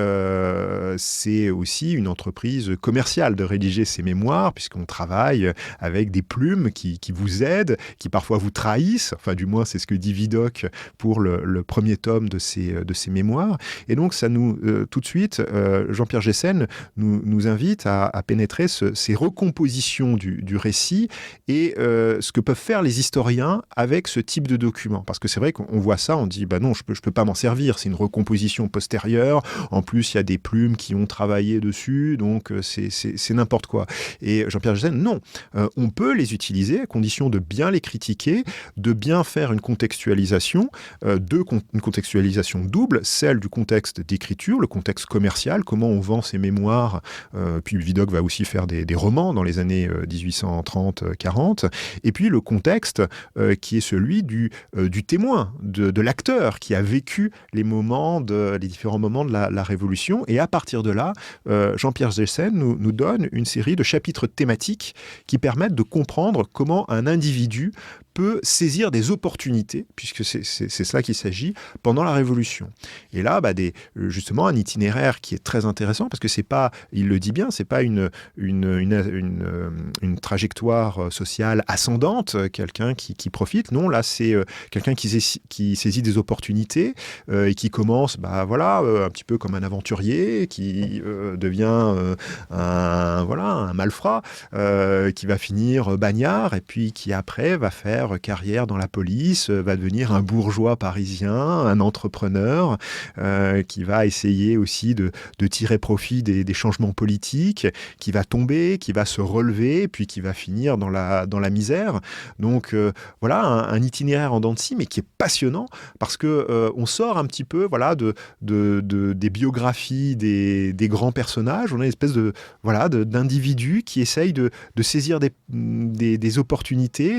c'est aussi une entreprise commerciale de rédiger ces mémoires, puisqu'on travaille avec des plumes qui vous aident, qui parfois vous trahissent. Enfin, du moins, c'est ce que dit Vidocq pour le premier tome de ces mémoires. Et donc, ça tout de suite, Jean-Pierre Gessen nous invite à pénétrer ces recompositions du récit, et ce que peuvent faire les historiens avec ce type de document. Parce que c'est vrai qu'on voit ça, on dit, non, je peux pas m'en servir, c'est une recomposition postérieure. En plus, il y a des plumes qui ont travaillé dessus, donc c'est n'importe quoi. Et Jean-Pierre Gessen, non, on peut les utiliser à condition de bien les critiquer, de bien faire une contextualisation, une contextualisation double, celle du contexte d'écriture, le contexte commercial, comment on vend ses mémoires, puis Vidocq va aussi faire des romans dans les années 1830-40, et puis le contexte qui est celui du témoin, de l'acteur qui a vécu les différents moments de la Révolution, et à partir de là, Jean-Pierre Gessen nous donne une série de chapitres thématiques qui permettent de comprendre comment un individu peut saisir des opportunités, puisque c'est cela qu'il s'agit, pendant la Révolution. Et là, justement, un itinéraire qui est très intéressant, parce que c'est pas, il le dit bien, c'est pas une trajectoire sociale ascendante, quelqu'un qui profite. Non, là, c'est quelqu'un qui saisit des opportunités et qui commence, un petit peu comme un aventurier, qui devient un malfrat, qui va finir bagnard, et puis qui après va faire carrière dans la police, va devenir un bourgeois parisien, un entrepreneur, qui va essayer aussi de tirer profit des changements politiques, qui va tomber, qui va se relever, puis qui va finir dans la misère. Donc un itinéraire en dents de scie, mais qui est passionnant, parce que on sort un petit peu des biographies des grands personnages. On a une espèce d'individus qui essayent de saisir des opportunités,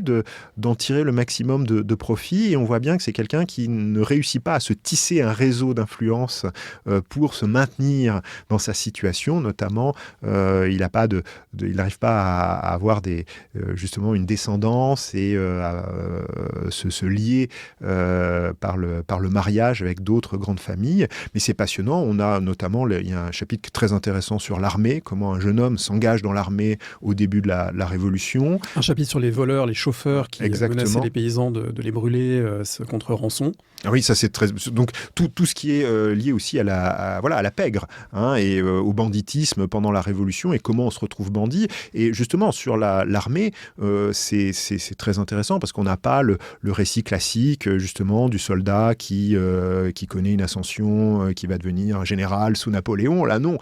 d'en tirer le maximum de profit, et on voit bien que c'est quelqu'un qui ne réussit pas à se tisser un réseau d'influence pour se maintenir dans sa situation, notamment il n'arrive pas à avoir justement une descendance et à se lier par le mariage avec d'autres grandes familles, mais c'est passionnant. On a notamment, il y a un chapitre très intéressant sur l'armée, comment un jeune homme s'engage dans l'armée au début de la Révolution. Un chapitre sur les voleurs, les chauffeurs qui menaçaient les paysans de les brûler contre rançon. Ah oui, ça c'est très... Donc tout ce qui est lié aussi à la pègre, et au banditisme pendant la Révolution, et comment on se retrouve bandit. Et justement, sur l'armée, c'est très intéressant, parce qu'on n'a pas le récit classique, justement, du soldat qui connaît une ascension, qui va devenir général sous Napoléon. Là, non.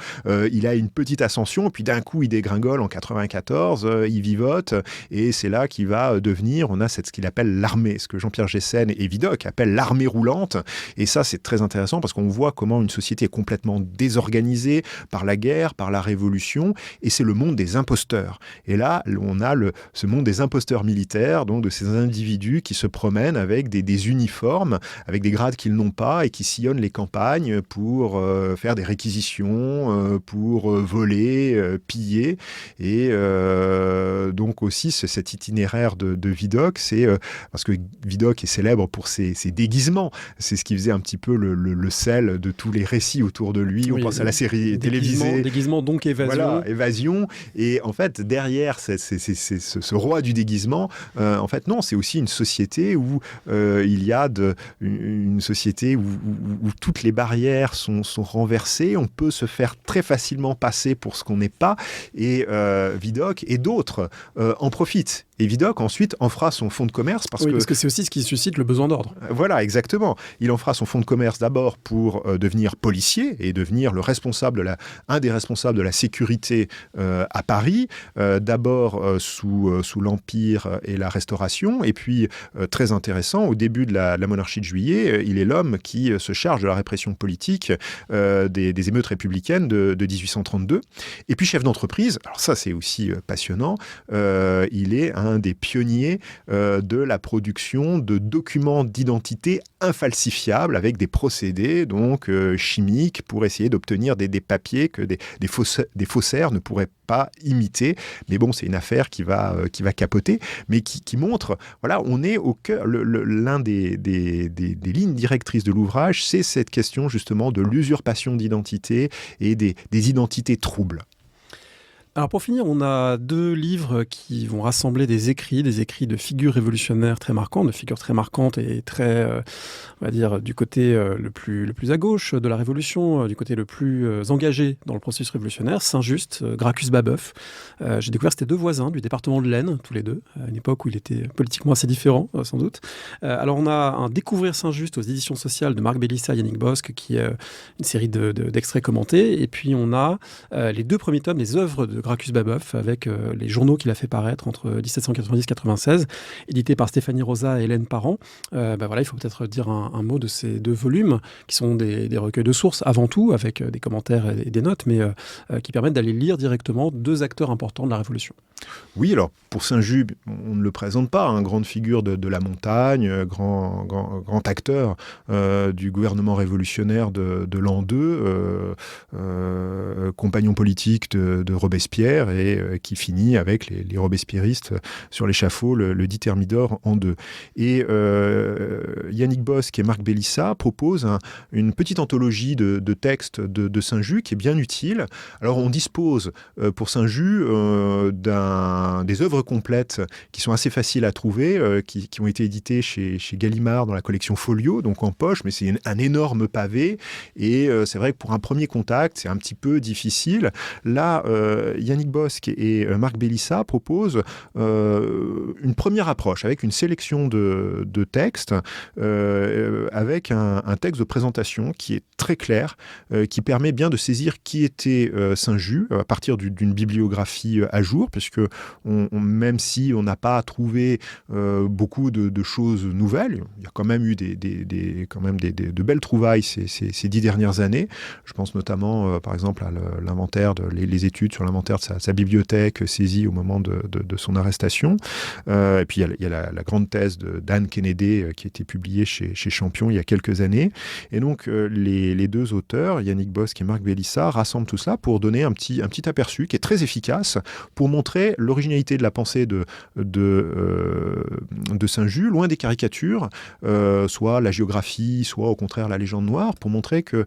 Il a une petite ascension, puis d'un coup, il dégringole en 94, il vivote, et c'est là qu'il va devenir... On a ce qu'il appelle l'armée, ce que Jean-Pierre Gessen et Vidocq appellent l'armée roulante. Et ça, c'est très intéressant, parce qu'on voit comment une société est complètement désorganisée par la guerre, par la Révolution, et c'est le monde des imposteurs. Et là, on a ce monde des imposteurs militaires, donc de ces individus qui se promènent avec des uniformes, avec des grades qu'ils n'ont pas, et qui sillonnent les campagnes pour faire des réquisitions, pour voler, piller. Et donc aussi, cet itinéraire de Vidocq, c'est parce que Vidocq est célèbre pour ses déguisements. C'est ce qui faisait un petit peu le sel de tous les récits autour de lui. On pense à la série télévisée. Déguisement, donc évasion. Voilà, évasion. Et en fait, derrière ce roi du déguisement, en fait, non, c'est aussi une société où il y a une société où toutes les barrières sont renversées. On peut se faire très facilement passer pour ce qu'on n'est pas. Et Vidocq et d'autres en profitent. Et Vidocq, ensuite, en fera son fonds de commerce. Parce que c'est aussi ce qui suscite le besoin d'ordre. Voilà, exactement. Il en fera son fonds de commerce d'abord pour devenir policier et devenir un des responsables de la sécurité à Paris, d'abord sous l'Empire et la Restauration. Et puis, très intéressant, au début de la monarchie de Juillet, il est l'homme qui se charge de la répression politique des émeutes républicaines de 1832. Et puis, chef d'entreprise, alors ça, c'est aussi passionnant, il est un des pionniers de la production de documents d'identité infalsifiables avec des procédés donc chimiques pour essayer d'obtenir des papiers que des faussaires ne pourraient pas imiter. Mais bon, c'est une affaire qui va capoter, mais qui montre, voilà, on est au cœur, l'un des lignes directrices de l'ouvrage, c'est cette question justement de l'usurpation d'identité et des identités troubles. Alors pour finir, on a deux livres qui vont rassembler des écrits de figures révolutionnaires très marquantes, de figures très marquantes et très, on va dire, du côté le plus à gauche de la Révolution, du côté le plus engagé dans le processus révolutionnaire, Saint-Just, Gracchus Babeuf. J'ai découvert que c'était deux voisins du département de l'Aisne, tous les deux, à une époque où il était politiquement assez différent, sans doute. Alors on a un Découvrir Saint-Just aux éditions sociales de Marc Bélissa et Yannick Bosque, qui est une série d'extraits commentés, et puis on a les deux premiers tomes des œuvres de Gracchus Babeuf, avec les journaux qu'il a fait paraître entre 1790 et 96, édités par Stéphanie Rosa et Hélène Parent. Voilà, il faut peut-être dire un mot de ces 2 volumes, qui sont des recueils de sources avant tout, avec des commentaires et des notes, mais qui permettent d'aller lire directement 2 acteurs importants de la Révolution. Oui, alors pour Saint-Just, on ne le présente pas, grande figure de la montagne, grand acteur du gouvernement révolutionnaire de l'an 2, compagnon politique de Robespierre, et qui finit avec les robespierristes sur l'échafaud, le dit Thermidor en 2. Et Yannick Bosc et Marc Bélissa proposent une petite anthologie de textes de Saint-Just qui est bien utile. Alors on dispose pour Saint-Just des œuvres complètes qui sont assez faciles à trouver, qui ont été éditées chez Gallimard dans la collection Folio, donc en poche, mais c'est un énorme pavé, et c'est vrai que pour un premier contact, c'est un petit peu difficile. Là, Yannick Bosc et Marc Bélissa proposent une première approche avec une sélection de textes, avec un texte de présentation qui est très clair, qui permet bien de saisir qui était Saint-Just à partir d'une bibliographie à jour, puisque même si on n'a pas trouvé beaucoup de choses nouvelles, il y a quand même eu de belles trouvailles ces 10 dernières années. Je pense notamment, par exemple, à l'inventaire, les études sur l'inventaire de sa bibliothèque saisie au moment de son arrestation. Et puis il y a la grande thèse d'Anne Kennedy qui a été publiée chez Champion il y a quelques années. Et donc les 2 auteurs, Yannick Bosc et Marc Bélissa, rassemblent tout cela pour donner un petit aperçu qui est très efficace pour montrer l'originalité de la pensée de Saint-Just, loin des caricatures, soit la géographie, soit au contraire la légende noire, pour montrer que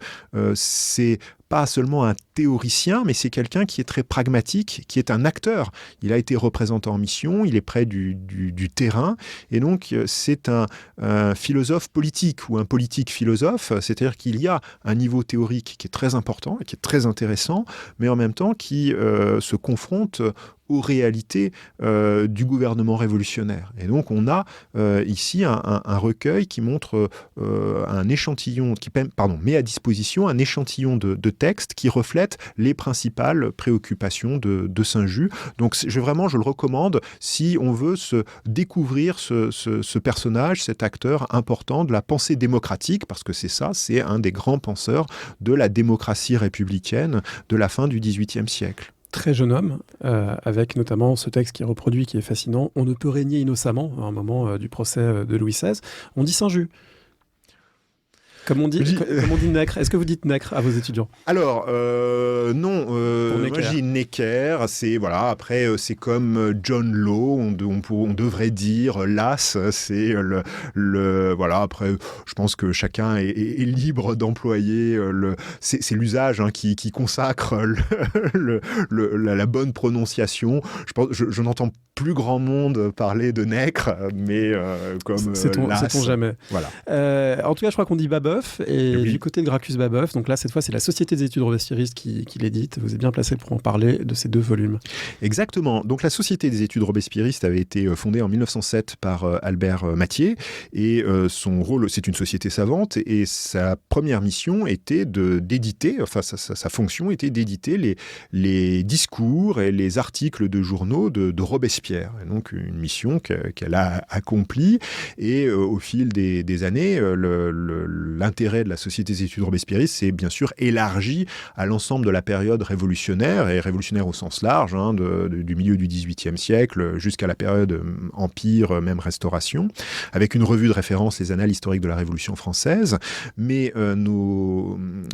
c'est pas seulement un théoricien, mais c'est quelqu'un qui est très pragmatique, qui est un acteur. Il a été représentant en mission, il est près du terrain, et donc c'est un philosophe politique ou un politique philosophe, c'est-à-dire qu'il y a un niveau théorique qui est très important et qui est très intéressant, mais en même temps qui se confronte aux réalités du gouvernement révolutionnaire. Et donc on a ici un recueil qui montre un échantillon, met à disposition un échantillon de textes qui reflètent les principales préoccupations de Saint-Just. Donc je le recommande si on veut se découvrir ce personnage, cet acteur important de la pensée démocratique, parce que c'est un des grands penseurs de la démocratie républicaine de la fin du XVIIIe siècle. Très jeune homme, avec notamment ce texte qui est reproduit, qui est fascinant. On ne peut régner innocemment, à un moment du procès de Louis XVI. On dit Saint-Just. Comme on dit Nègre. Est-ce que vous dites Nègre à vos étudiants ? Alors, non. Moi, j'ai Necker. Après, c'est comme John Law. On devrait dire Las. C'est voilà. Après, je pense que chacun est libre d'employer. C'est l'usage qui consacre la bonne prononciation. Je n'entends plus grand monde parler de Nègre, mais comme Las. Sait-on jamais. Voilà. En tout cas, je crois qu'on dit Babeuf. Et oui. Du côté de Gracchus Babeuf, donc là, cette fois, c'est la Société des études robespierristes qui l'édite. Vous êtes bien placé pour en parler de ces 2 volumes. Exactement. Donc la Société des études robespierristes avait été fondée en 1907 par Albert Mathiez. Et son rôle, c'est une société savante. Et sa première mission était d'éditer, sa fonction était d'éditer les discours et les articles de journaux de Robespierre. Et donc une mission qu'elle a accomplie. Et au fil des années, l'intérêt de la Société des études robespierristes s'est bien sûr élargi à l'ensemble de la période révolutionnaire, et révolutionnaire au sens large, du milieu du XVIIIe siècle jusqu'à la période Empire, même Restauration, avec une revue de référence, les Annales historiques de la Révolution française. Mais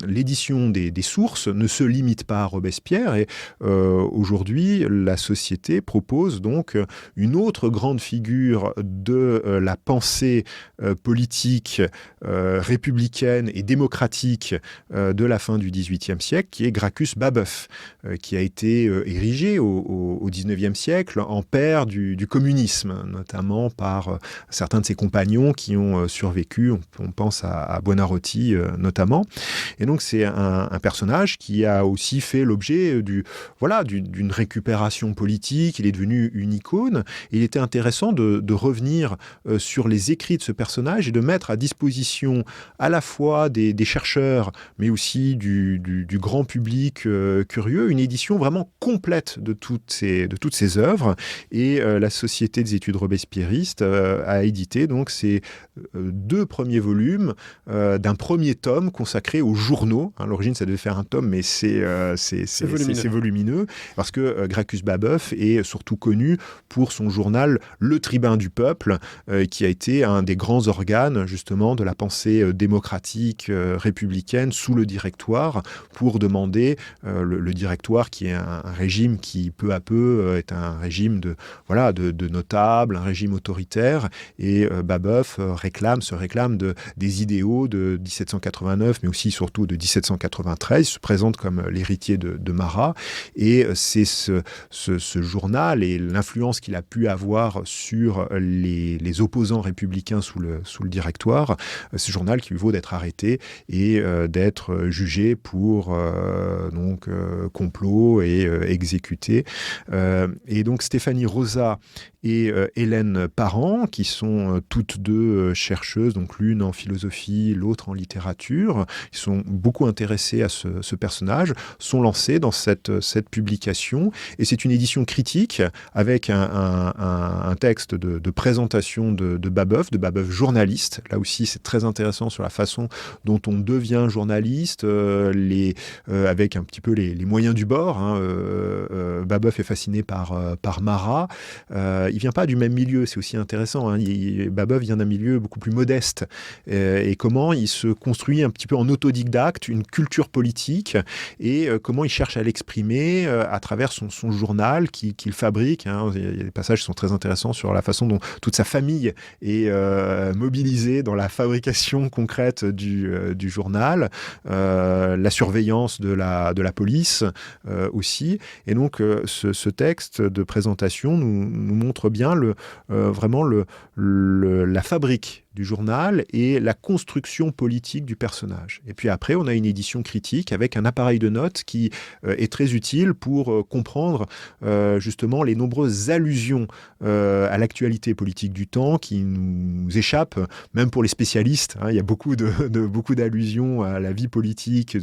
l'édition des sources ne se limite pas à Robespierre, et aujourd'hui, la Société propose donc une autre grande figure de la pensée politique républicaine et démocratique de la fin du XVIIIe siècle, qui est Gracchus Babeuf, qui a été érigé au XIXe siècle en père du communisme, notamment par certains de ses compagnons qui ont survécu. On pense à Buonarroti notamment. Et donc c'est un personnage qui a aussi fait l'objet d'une récupération politique. Il est devenu une icône. Et il était intéressant de revenir sur les écrits de ce personnage et de mettre à disposition à à la fois des chercheurs, mais aussi du grand public curieux, une édition vraiment complète de toutes ces œuvres. Et la Société des études robespierristes a édité donc ces 2 premiers volumes d'un premier tome consacré aux journaux. À l'origine, ça devait faire un tome, mais c'est volumineux, parce que Gracchus Babeuf est surtout connu pour son journal Le Tribun du Peuple, qui a été un des grands organes, justement, de la pensée démocratique républicaine sous le Directoire, pour demander le Directoire, qui est un régime qui, peu à peu, est un régime de notables, un régime autoritaire, et Babeuf se réclame des idéaux de 1789, mais aussi surtout de 1793. Il se présente comme l'héritier de Marat, et c'est ce journal et l'influence qu'il a pu avoir sur les opposants républicains sous le Directoire, ce journal qui lui vaut d'être arrêté et d'être jugé pour complot et exécuté. Et donc Stéphanie Rosa et Hélène Parent, qui sont toutes 2 chercheuses, donc l'une en philosophie, l'autre en littérature, qui sont beaucoup intéressées à ce personnage, sont lancées dans cette publication. Et c'est une édition critique avec un texte de présentation de Babeuf journaliste. Là aussi, c'est très intéressant sur la façon dont on devient journaliste, avec un petit peu les moyens du bord. Babeuf est fasciné par Marat. Il vient pas du même milieu, c'est aussi intéressant. Babeuf vient d'un milieu beaucoup plus modeste. Et comment il se construit un petit peu en autodidacte une culture politique, et comment il cherche à l'exprimer à travers son journal qu'il fabrique. Il y a des passages qui sont très intéressants sur la façon dont toute sa famille est mobilisée dans la fabrication concrète du journal, la surveillance de la police aussi. Et donc ce texte de présentation nous montre bien vraiment la fabrique du journal et la construction politique du personnage. Et puis après, on a une édition critique avec un appareil de notes qui est très utile pour comprendre justement les nombreuses allusions à l'actualité politique du temps qui nous échappent, même pour les spécialistes. Il y a beaucoup d'allusions à la vie politique,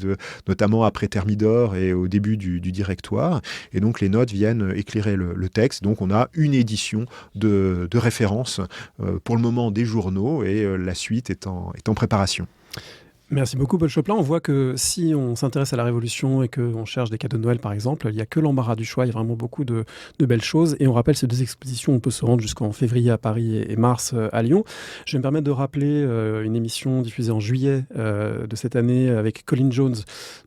notamment après Thermidor et au début du Directoire. Et donc les notes viennent éclairer le texte. Donc on a une édition de référence pour le moment des journaux, et la suite est en préparation. Merci beaucoup, Paul Choplin. On voit que si on s'intéresse à la Révolution et qu'on cherche des cadeaux de Noël, par exemple, il n'y a que l'embarras du choix. Il y a vraiment beaucoup de belles choses. Et on rappelle ces 2 expositions. On peut se rendre jusqu'en février à Paris et mars à Lyon. Je vais me permettre de rappeler une émission diffusée en juillet de cette année avec Colin Jones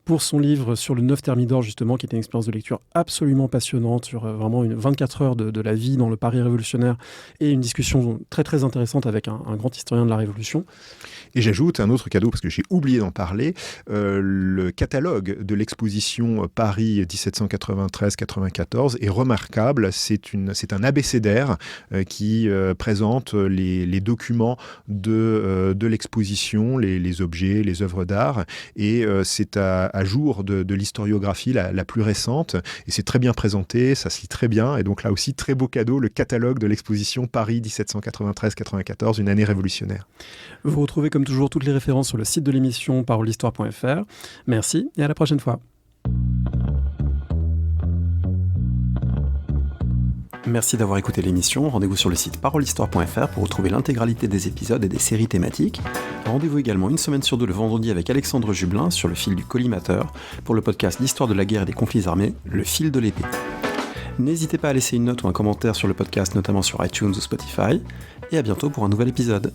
pour son livre sur le 9 Thermidor, justement, qui était une expérience de lecture absolument passionnante sur vraiment 24 heures de la vie dans le Paris révolutionnaire, et une discussion très très intéressante avec un grand historien de la Révolution. Et j'ajoute un autre cadeau, parce que j'ai oublié d'en parler, le catalogue de l'exposition Paris 1793-94 est remarquable. C'est un abécédaire qui présente les documents de l'exposition, les objets, les œuvres d'art, et c'est à jour de l'historiographie la plus récente, et c'est très bien présenté, ça se lit très bien, et donc là aussi, très beau cadeau, le catalogue de l'exposition Paris 1793-94, une année révolutionnaire. Vous retrouvez comme toujours toutes les références sur le site de l'émission parolehistoire.fr. Merci et à la prochaine fois. Merci d'avoir écouté l'émission. Rendez-vous sur le site parolehistoire.fr pour retrouver l'intégralité des épisodes et des séries thématiques. Rendez-vous également une semaine sur 2 le vendredi avec Alexandre Jublin sur le fil du collimateur pour le podcast L'histoire de la guerre et des conflits armés, le fil de l'épée. N'hésitez pas à laisser une note ou un commentaire sur le podcast, notamment sur iTunes ou Spotify. Et à bientôt pour un nouvel épisode.